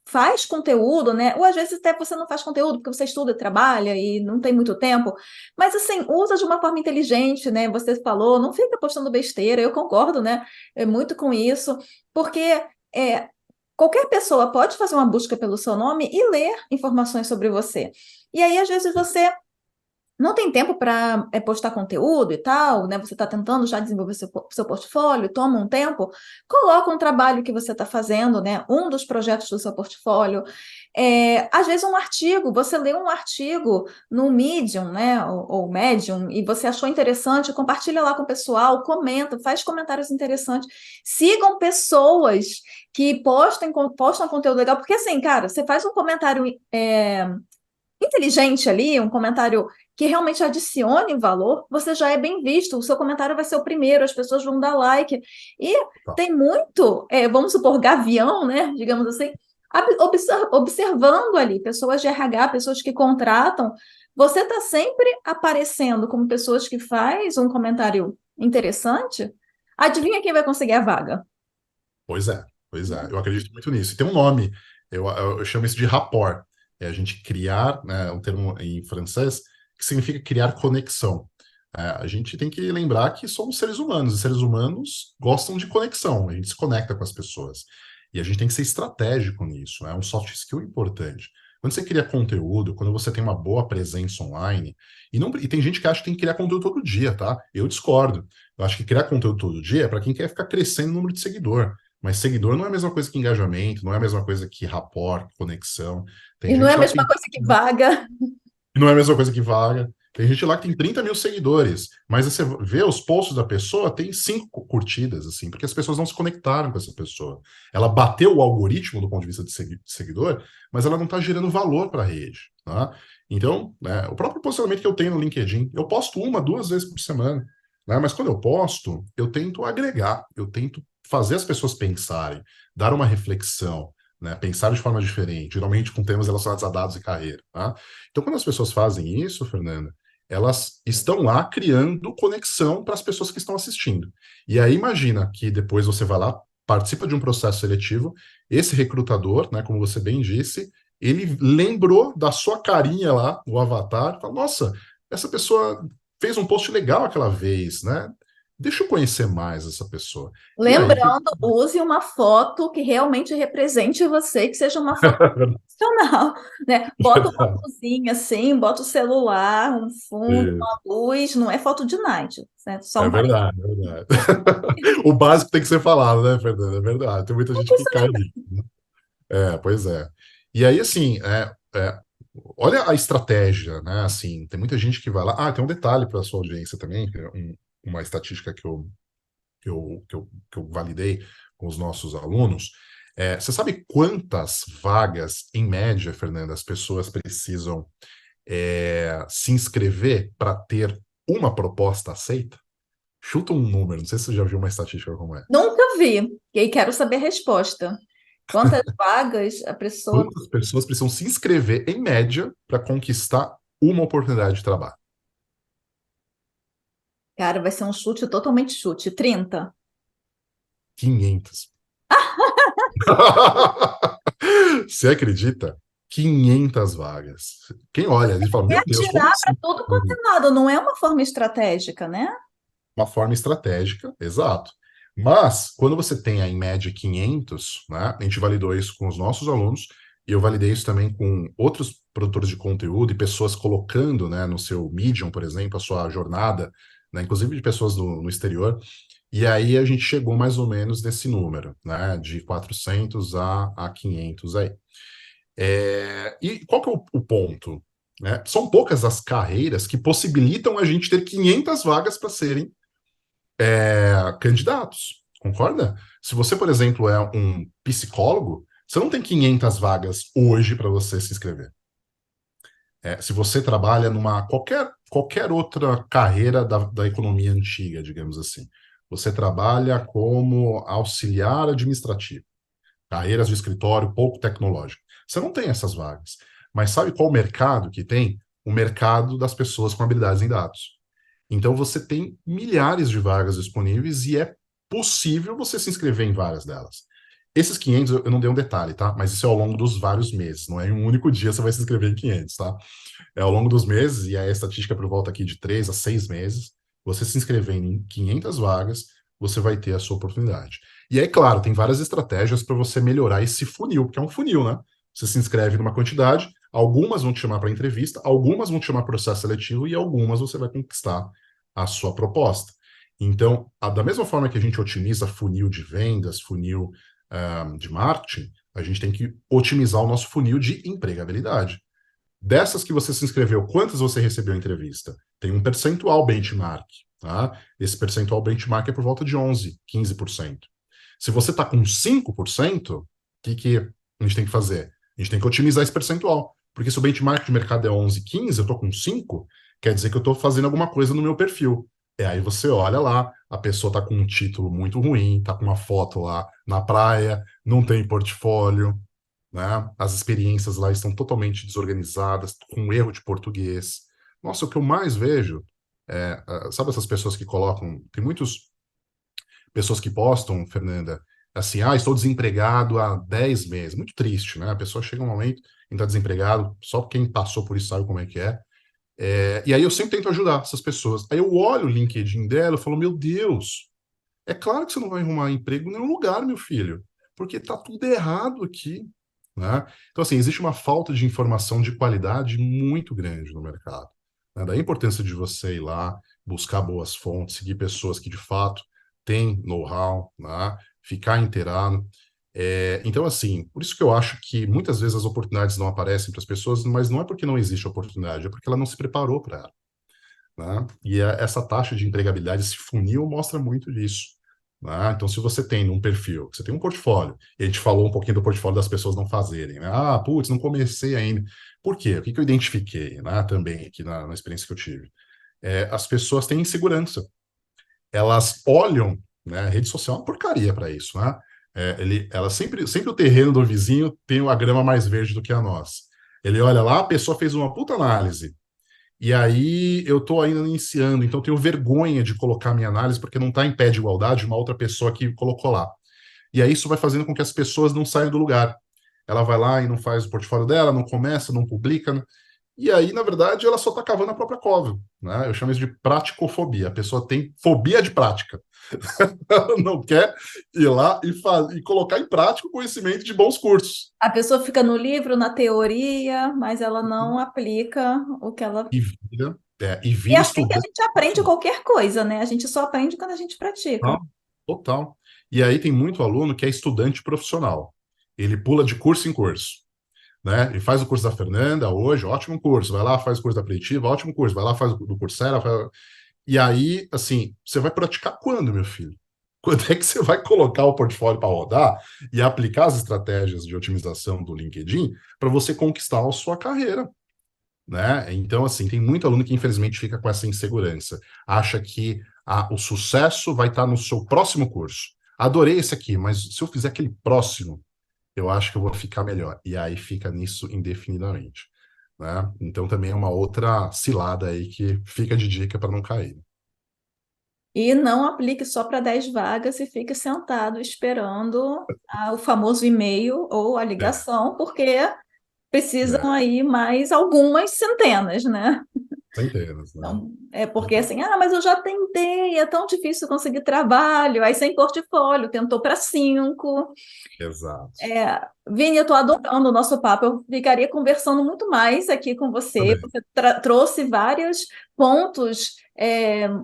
faz conteúdo, né? Ou às vezes até você não faz conteúdo porque você estuda e trabalha e não tem muito tempo, mas assim, usa de uma forma inteligente, né? Você falou, não fica postando besteira, eu concordo, né? Muito com isso, porque é, qualquer pessoa pode fazer uma busca pelo seu nome e ler informações sobre você. E aí, às vezes, você não tem tempo para postar conteúdo e tal, né? Você está tentando já desenvolver seu portfólio, toma um tempo, coloca um trabalho que você está fazendo, né? Um dos projetos do seu portfólio. Às vezes um artigo, você lê um artigo no Medium, né? Ou Medium, e você achou interessante, compartilha lá com o pessoal, comenta, faz comentários interessantes. Sigam pessoas que postam conteúdo legal, porque assim, cara, você faz um comentário inteligente ali, um comentário que realmente adicione valor, você já é bem visto, o seu comentário vai ser o primeiro, as pessoas vão dar like. E
Tá.
tem muito, vamos supor, gavião, né? Digamos assim, observando ali, pessoas de RH, pessoas que contratam, você está sempre aparecendo como pessoas que faz um comentário interessante. Adivinha quem vai conseguir a vaga?
Pois é, pois é. Eu acredito muito nisso. E tem um nome, eu chamo isso de rapport. É a gente criar, né, um termo em francês que significa criar conexão. A gente tem que lembrar que somos seres humanos, e seres humanos gostam de conexão, a gente se conecta com as pessoas. E a gente tem que ser estratégico nisso, é um soft skill importante. Quando você cria conteúdo, quando você tem uma boa presença online, e tem gente que acha que tem que criar conteúdo todo dia, tá? Eu discordo. Eu acho que criar conteúdo todo dia é para quem quer ficar crescendo o número de seguidor. Mas seguidor não é a mesma coisa que engajamento, não é a mesma coisa que rapport, conexão. Tem
E não é
gente
a
lá que
mesma
tem
coisa que vaga.
não é a mesma coisa que vaga. Tem gente lá que tem 30 mil seguidores, mas você vê os posts da pessoa, tem 5 curtidas, assim, porque as pessoas não se conectaram com essa pessoa. Ela bateu o algoritmo do ponto de vista de seguidor, mas ela não está gerando valor para a rede. Tá? Então, né, o próprio posicionamento que eu tenho no LinkedIn, eu posto 1, 2 vezes por semana, né, mas quando eu posto, eu tento agregar, eu tento fazer as pessoas pensarem, dar uma reflexão, né, pensar de forma diferente, geralmente com temas relacionados a dados e carreira. Tá? Então, quando as pessoas fazem isso, Fernanda, elas estão lá criando conexão para as pessoas que estão assistindo. E aí imagina que depois você vai lá, participa de um processo seletivo, esse recrutador, né, como você bem disse, ele lembrou da sua carinha lá, o avatar, fala, nossa, essa pessoa fez um post legal aquela vez, né? Deixa eu conhecer mais essa pessoa. E aí que
Lembrando, use uma foto que realmente represente você, que seja uma foto profissional, né? Bota uma luzinha assim, bota o celular, um fundo, uma luz, não é foto de night, certo? Só
É
um parede.
verdade, é verdade. O básico tem que ser falado, né, Fernanda? É verdade. Tem muita gente que cai nisso. Pois é. E aí, assim, olha a estratégia, né? Assim, tem muita gente que vai lá. Ah, tem um detalhe para a sua audiência também, que é uma estatística que eu validei com os nossos alunos. Você sabe quantas vagas, em média, Fernanda, as pessoas precisam se inscrever para ter uma proposta aceita? Chuta um número, não sei se você já viu uma estatística como é.
Nunca vi, e aí quero saber a resposta. Quantas vagas a pessoa.
Quantas pessoas precisam se inscrever, em média, para conquistar uma oportunidade de trabalho?
Cara, vai ser um chute totalmente chute. 30.
500. Você acredita? 500 vagas. Quem olha ali fala,
É
meu Deus, como
atirar para
assim?
todo quanto é lado, não é uma forma estratégica, né?
Uma forma estratégica, exato. Mas, quando você tem, em média, 500, né, a gente validou isso com os nossos alunos, e eu validei isso também com outros produtores de conteúdo e pessoas colocando, né, no seu Medium, por exemplo, a sua jornada, né, inclusive de pessoas no exterior, e aí a gente chegou mais ou menos nesse número, né, de 400 a 500 aí. E qual que é o ponto? Né? São poucas as carreiras que possibilitam a gente ter 500 vagas para serem candidatos, concorda? Se você, por exemplo, é um psicólogo, você não tem 500 vagas hoje para você se inscrever. Se você trabalha numa qualquer outra carreira da economia antiga, digamos assim, você trabalha como auxiliar administrativo, carreiras de escritório pouco tecnológico. Você não tem essas vagas. Mas sabe qual o mercado que tem? O mercado das pessoas com habilidades em dados. Então você tem milhares de vagas disponíveis e é possível você se inscrever em várias delas. Esses 500 eu não dei um detalhe, tá? Mas isso é ao longo dos vários meses, não é em um único dia você vai se inscrever em 500, tá? É ao longo dos meses, e a estatística é por volta aqui de 3 a 6 meses, você se inscrevendo em 500 vagas, você vai ter a sua oportunidade. E aí, claro, tem várias estratégias para você melhorar esse funil, porque é um funil, né? Você se inscreve numa quantidade, algumas vão te chamar para entrevista, algumas vão te chamar para processo seletivo e algumas você vai conquistar a sua proposta. Então, da mesma forma que a gente otimiza funil de vendas, funil de marketing, a gente tem que otimizar o nosso funil de empregabilidade. Dessas que você se inscreveu, quantas você recebeu em entrevista? Tem um percentual benchmark. Tá? Esse percentual benchmark é por volta de 11, 15%. Se você está com 5%, o que a gente tem que fazer? A gente tem que otimizar esse percentual. Porque se o benchmark de mercado é 11, 15, eu estou com 5, quer dizer que eu estou fazendo alguma coisa no meu perfil. É, aí você olha lá, a pessoa está com um título muito ruim, está com uma foto lá na praia, não tem portfólio, né? As experiências lá estão totalmente desorganizadas, com erro de português. Nossa, o que eu mais vejo sabe essas pessoas que colocam, tem muitas pessoas que postam, Fernanda, assim, estou desempregado há 10 meses. Muito triste, né? A pessoa chega um momento em que está desempregado, só quem passou por isso sabe como é que é. E aí eu sempre tento ajudar essas pessoas. Aí eu olho o LinkedIn dela e falo, meu Deus, é claro que você não vai arrumar emprego em nenhum lugar, meu filho, porque tá tudo errado aqui, né? Então, assim, existe uma falta de informação de qualidade muito grande no mercado, né? Daí a importância de você ir lá, buscar boas fontes, seguir pessoas que de fato têm know-how, né? Ficar inteirado. Então, assim, por isso que eu acho que muitas vezes as oportunidades não aparecem para as pessoas, mas não é porque não existe oportunidade, é porque ela não se preparou para ela, né? E essa taxa de empregabilidade, esse funil, mostra muito disso, né? Então, se você tem um perfil, você tem um portfólio, e a gente falou um pouquinho do portfólio das pessoas não fazerem, né? Putz, não comecei ainda. Por quê? O que que eu identifiquei, né, também aqui na experiência que eu tive? As pessoas têm insegurança. Elas olham, né? A rede social é uma porcaria para isso, né? Ela sempre o terreno do vizinho tem a grama mais verde do que a nossa. Ele olha lá, a pessoa fez uma puta análise, e aí eu estou ainda iniciando, então eu tenho vergonha de colocar minha análise porque não está em pé de igualdade uma outra pessoa que colocou lá. E aí isso vai fazendo com que as pessoas não saiam do lugar. Ela vai lá e não faz o portfólio dela, não começa, não publica, né? E aí, na verdade, ela só está cavando a própria cova, né? Eu chamo isso de praticofobia. A pessoa tem fobia de prática. Ela não quer ir lá e colocar em prática o conhecimento de bons cursos.
A pessoa fica no livro, na teoria, mas ela não aplica o que ela.
E
E é
vira
assim que a
estudante.
gente aprende qualquer coisa, né? A gente só aprende quando a gente pratica.
Total, total. E aí tem muito aluno que é estudante profissional. Ele pula de curso em curso, né? Ele faz o curso da Fernanda hoje, ótimo curso. Vai lá, faz o curso da Preditiva, ótimo curso. Vai lá, faz o do Coursera. E aí, assim, você vai praticar quando, meu filho? Quando é que você vai colocar o portfólio para rodar e aplicar as estratégias de otimização do LinkedIn para você conquistar a sua carreira? Né? Então, assim, tem muito aluno que infelizmente fica com essa insegurança. Acha que o sucesso vai estar no seu próximo curso. Adorei esse aqui, mas se eu fizer aquele próximo, eu acho que eu vou ficar melhor. E aí fica nisso indefinidamente. Né? Então também é uma outra cilada aí que fica de dica para não cair.
E não aplique só para 10 vagas e fique sentado esperando o famoso e-mail ou a
É,
ligação, porque precisam
é,
aí mais algumas centenas, né?
centenas, né?
Então, é porque
Exato.
assim, mas eu já tentei, é tão difícil conseguir trabalho, aí sem portfólio, tentou para 5.
Exato.
Vini, eu estou adorando o nosso papo. Eu ficaria conversando muito mais aqui com você.
Também.
Você trouxe vários pontos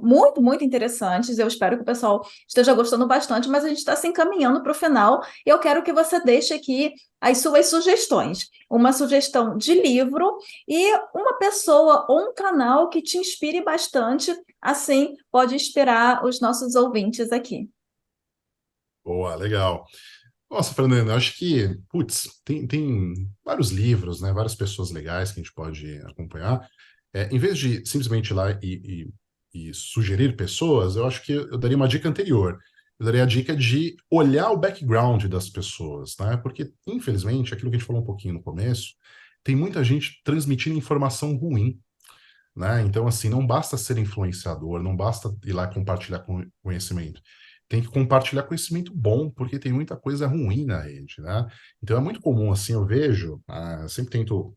muito, muito interessantes. Eu espero que o pessoal esteja gostando bastante, mas a gente está se encaminhando para o final. Eu quero que você deixe aqui as suas sugestões. Uma sugestão de livro e uma pessoa ou um canal que te inspire bastante. Assim, pode inspirar os nossos ouvintes aqui.
Boa, legal. Nossa, Fernanda, eu acho que, putz, tem vários livros, né? Várias pessoas legais que a gente pode acompanhar. Em vez de simplesmente ir lá e sugerir pessoas, eu acho que eu daria uma dica anterior. Eu daria a dica de olhar o background das pessoas, né? Porque, infelizmente, aquilo que a gente falou um pouquinho no começo, tem muita gente transmitindo informação ruim, né? Então, assim, não basta ser influenciador, não basta ir lá compartilhar conhecimento. Tem que compartilhar conhecimento bom, porque tem muita coisa ruim na rede, né? Então é muito comum, assim, eu vejo, sempre tento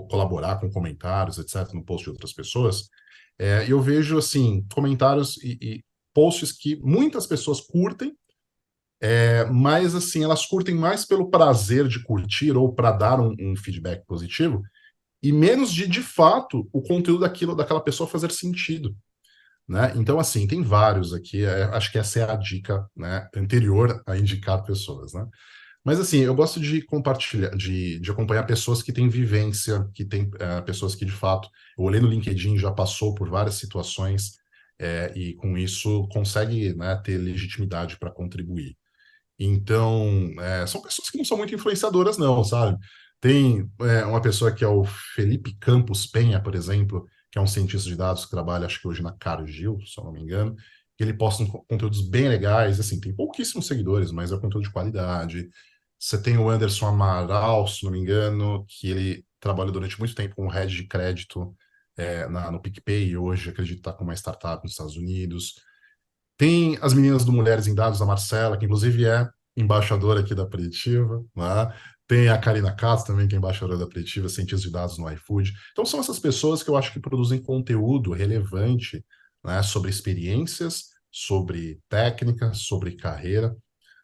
colaborar com comentários, etc., no post de outras pessoas, e eu vejo, assim, comentários e posts que muitas pessoas curtem, mas, assim, elas curtem mais pelo prazer de curtir ou para dar um feedback positivo, e menos de fato, o conteúdo daquela pessoa fazer sentido, né? Então, assim, tem vários aqui, acho que essa é a dica, né, anterior a indicar pessoas, né? Mas, assim, eu gosto de compartilhar, de acompanhar pessoas que têm vivência, que têm pessoas que, de fato, eu olhei no LinkedIn, já passou por várias situações, e com isso consegue, né, ter legitimidade para contribuir. Então, são pessoas que não são muito influenciadoras, não, sabe? Tem uma pessoa que é o Felipe Campos Penha, por exemplo, que é um cientista de dados que trabalha, acho que hoje na Cargill, se eu não me engano, que ele posta conteúdos bem legais, assim, tem pouquíssimos seguidores, mas é conteúdo de qualidade. Você tem o Anderson Amaral, se não me engano, que ele trabalha durante muito tempo com head de crédito no PicPay, e hoje acredito estar com uma startup nos Estados Unidos. Tem as meninas do Mulheres em Dados, a Marcela, que inclusive é embaixadora aqui da Preditiva, né? Tem a Karina Katz também, que é embaixadora da Preditiva, cientista de dados no iFood. Então são essas pessoas que eu acho que produzem conteúdo relevante, né, sobre experiências, sobre técnica, sobre carreira,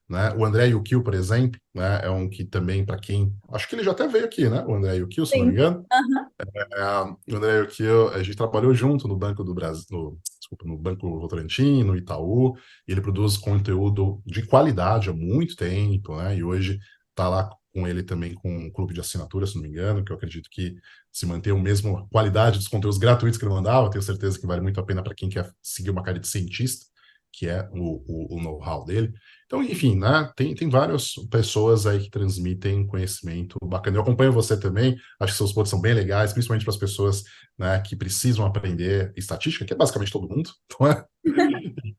né? O André Yukio, por exemplo, né, é um que também, para quem... Acho que ele já até veio aqui, né? O André Yukio, se não me
Sim.
engano.
Aham.
O André Yukio, a gente trabalhou junto no Banco do Brasil, desculpa, no Banco Votorantim, no Itaú, e ele produz conteúdo de qualidade há muito tempo, né? E hoje está lá com ele também com um clube de assinatura, se não me engano, que eu acredito que se manter a mesma qualidade dos conteúdos gratuitos que ele mandava, tenho certeza que vale muito a pena para quem quer seguir uma carreira de cientista, que é o know-how dele. Então, enfim, né, tem várias pessoas aí que transmitem conhecimento bacana. Eu acompanho você também, acho que seus posts são bem legais, principalmente para as pessoas, né, que precisam aprender estatística, que é basicamente todo mundo, não é?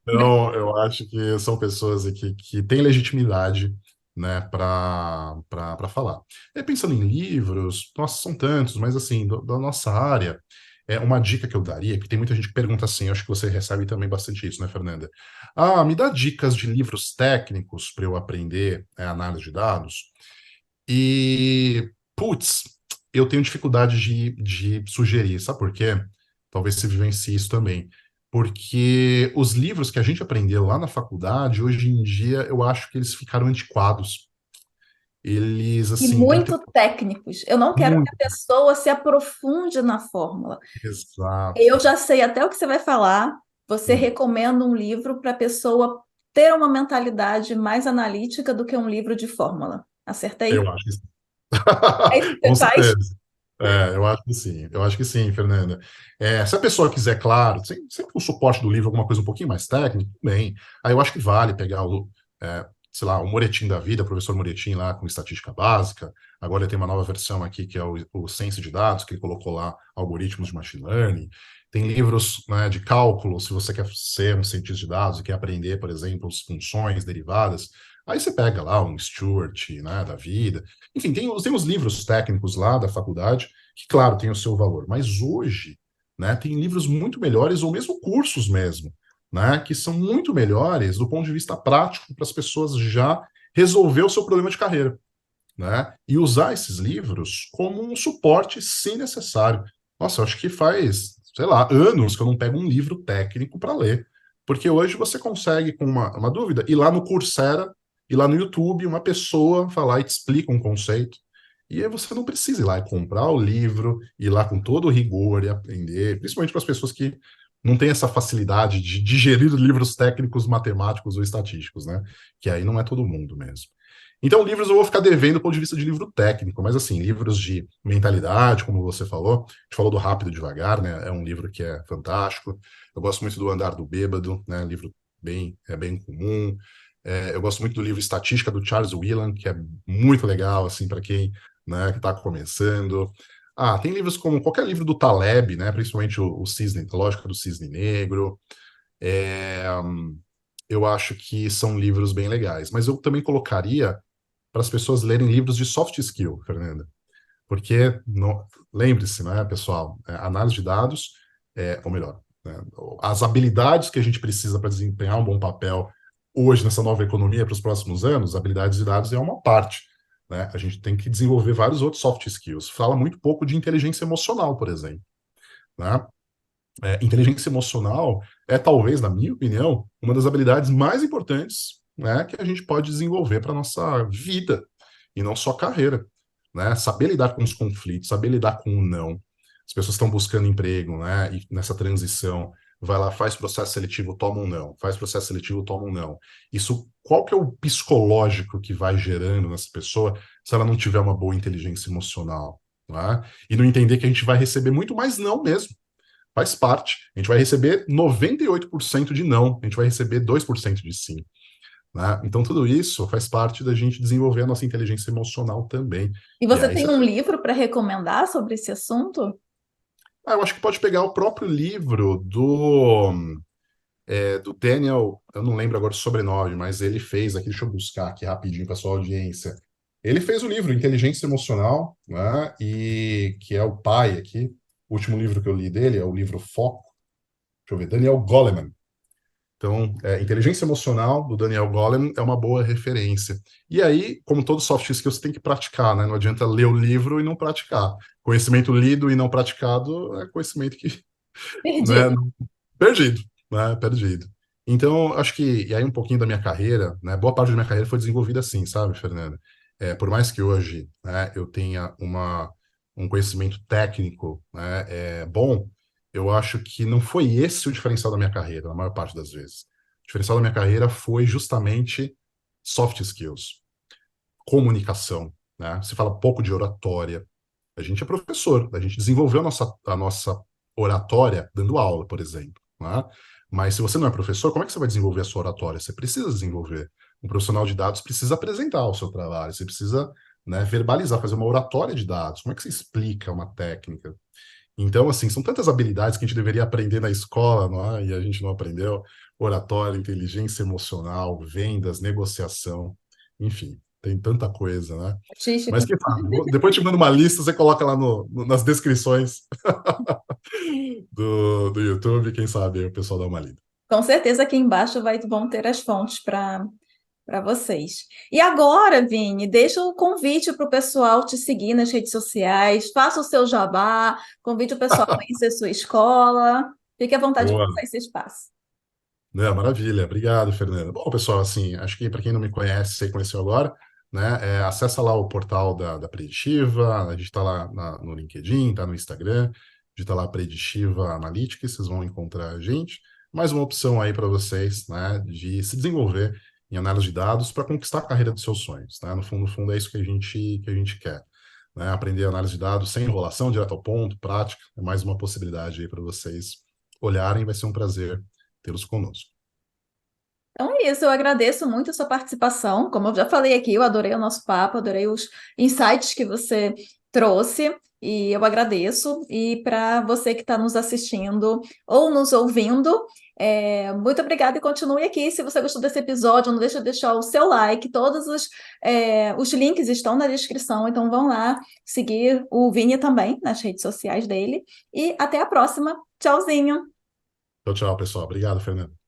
Então, eu acho que são pessoas aqui que têm legitimidade, né, para falar. E pensando em livros, nossa, são tantos, mas assim, da nossa área, uma dica que eu daria, porque tem muita gente que pergunta assim, eu acho que você recebe também bastante isso, né, Fernanda? Ah, me dá dicas de livros técnicos para eu aprender análise de dados. E, putz, eu tenho dificuldade de sugerir, sabe por quê? Talvez você vivencie isso também. Porque os livros que a gente aprendeu lá na faculdade, hoje em dia, eu acho que eles ficaram antiquados. Eles,
E
assim, tem que ter
muito técnicos. Eu não quero que a
muito.
pessoa se aprofunde na fórmula. Eu
Exato.
já sei até o que você vai falar. Você
Hum,
recomenda um livro para a pessoa ter uma mentalidade mais analítica do que um livro de fórmula.
eu
Acertei?
acho que sim.
É isso que
Com
você faz?
certeza. Eu acho que sim. Eu acho que sim, Fernanda. Se a pessoa quiser, claro, sempre com o suporte do livro, alguma coisa um pouquinho mais técnica, bem. Aí eu acho que vale pegar sei lá, o Moretin da vida, o professor Moretin lá com estatística básica. Agora ele tem uma nova versão aqui que é o Ciência de Dados, que ele colocou lá algoritmos de machine learning. Tem livros, né, de cálculo, se você quer ser um cientista de dados e quer aprender, por exemplo, as funções derivadas. Aí você pega lá um Stewart, né, da vida. Enfim, tem os livros técnicos lá da faculdade, que, claro, tem o seu valor. Mas hoje, né, tem livros muito melhores, ou mesmo cursos mesmo, né, que são muito melhores do ponto de vista prático para as pessoas já resolver o seu problema de carreira, né? E usar esses livros como um suporte, se necessário. Nossa, eu acho que faz, sei lá, anos que eu não pego um livro técnico para ler. Porque hoje você consegue, com uma dúvida, ir lá no Coursera, ir lá no YouTube, uma pessoa falar e te explica um conceito. E aí você não precisa ir lá e comprar o livro, ir lá com todo o rigor e aprender, principalmente para as pessoas que não têm essa facilidade de digerir livros técnicos, matemáticos ou estatísticos, né? Que aí não é todo mundo mesmo. Então, livros eu vou ficar devendo do ponto de vista de livro técnico, mas assim, livros de mentalidade, como você falou, a gente falou do Rápido e Devagar, né? É um livro que é fantástico. Eu gosto muito do Andar do Bêbado, né? Livro bem comum. Eu gosto muito do livro Estatística do Charles Whelan, que é muito legal, assim, para quem, né, que está começando. Ah, tem livros como qualquer livro do Taleb, né? Principalmente o Cisne, a Lógica do Cisne Negro. É, eu acho que são livros bem legais. Mas eu também colocaria para as pessoas lerem livros de soft skill, Fernanda. Porque, lembre-se, né, pessoal, análise de dados, ou melhor, né, as habilidades que a gente precisa para desempenhar um bom papel hoje nessa nova economia para os próximos anos, habilidades de dados é uma parte. Né? A gente tem que desenvolver vários outros soft skills. Fala muito pouco de inteligência emocional, por exemplo. Né? Inteligência emocional é, talvez, na minha opinião, uma das habilidades mais importantes, né, que a gente pode desenvolver para a nossa vida e não só carreira. Né? Saber lidar com os conflitos, saber lidar com o não. As pessoas estão buscando emprego, né, e nessa transição, vai lá, faz processo seletivo, toma um não, faz processo seletivo, toma um não. Isso, qual que é o psicológico que vai gerando nessa pessoa se ela não tiver uma boa inteligência emocional? Né? E não entender que a gente vai receber muito mais não mesmo. Faz parte. A gente vai receber 98% de não, a gente vai receber 2% de sim. Né? Então, tudo isso faz parte da gente desenvolver a nossa inteligência emocional também.
E
E
você
aí
tem
você.
um livro para recomendar sobre esse assunto?
Eu acho que pode pegar o próprio livro do Daniel, eu não lembro agora o sobrenome, mas ele fez aqui, deixa eu buscar aqui rapidinho para sua audiência. Ele fez o livro Inteligência Emocional, né? E que é o pai aqui. O último livro que eu li dele é o livro Foco. Deixa eu ver, Daniel Goleman. Então, Inteligência Emocional, do Daniel Goleman, é uma boa referência. E aí, como todo soft skill, você tem que praticar, né? Não adianta ler o livro e não praticar. Conhecimento lido e não praticado é conhecimento que, né,
Perdido.
perdido, né? Perdido. Então, acho que, e aí um pouquinho da minha carreira, né? Boa parte da minha carreira foi desenvolvida assim, sabe, Fernanda? Por mais que hoje, né, eu tenha um conhecimento técnico, né, bom, eu acho que não foi esse o diferencial da minha carreira, na maior parte das vezes. O diferencial da minha carreira foi justamente soft skills, comunicação, né? Você fala pouco de oratória. A gente é professor, a gente desenvolveu a nossa oratória dando aula, por exemplo, né? Mas se você não é professor, como é que você vai desenvolver a sua oratória? Você precisa desenvolver. Um profissional de dados precisa apresentar o seu trabalho, você precisa, né, verbalizar, fazer uma oratória de dados. Como é que você explica uma técnica? Então, assim, são tantas habilidades que a gente deveria aprender na escola, não é? E a gente não aprendeu. Oratória, inteligência emocional, vendas, negociação, enfim, tem tanta coisa, né? Mas
Artística.
quem sabe? Depois eu te mando uma lista, você coloca lá nas descrições do YouTube, quem sabe aí o pessoal dá uma lida.
Com certeza aqui embaixo vão ter as fontes para vocês. E agora, Vini, deixa o convite para o pessoal te seguir nas redes sociais, faça o seu jabá, convide o pessoal a conhecer sua escola. Fique à vontade para
Boa.
usar esse espaço.
Né, maravilha, obrigado, Fernanda. Bom, pessoal, assim, acho que para quem não me conhece, você conheceu agora, né, acessa lá o portal da Preditiva, a gente está lá no LinkedIn, está no Instagram, digita lá Preditiva Analytics, vocês vão encontrar a gente. Mais uma opção aí para vocês, né, de se desenvolver em análise de dados para conquistar a carreira dos seus sonhos, né? No fundo, é isso que a gente quer, né? Aprender análise de dados sem enrolação, direto ao ponto, prática, é mais uma possibilidade aí para vocês olharem, vai ser um prazer tê-los conosco.
Então é isso, eu agradeço muito a sua participação. Como eu já falei aqui, eu adorei o nosso papo, adorei os insights que você trouxe, e eu agradeço. E para você que está nos assistindo ou nos ouvindo, muito obrigada e continue aqui. Se você gostou desse episódio, não deixa de deixar o seu like. Todos os links estão na descrição, então vão lá seguir o Vini também nas redes sociais dele. E até a próxima. Tchauzinho!
Tchau, tchau, pessoal. Obrigado, Fernando.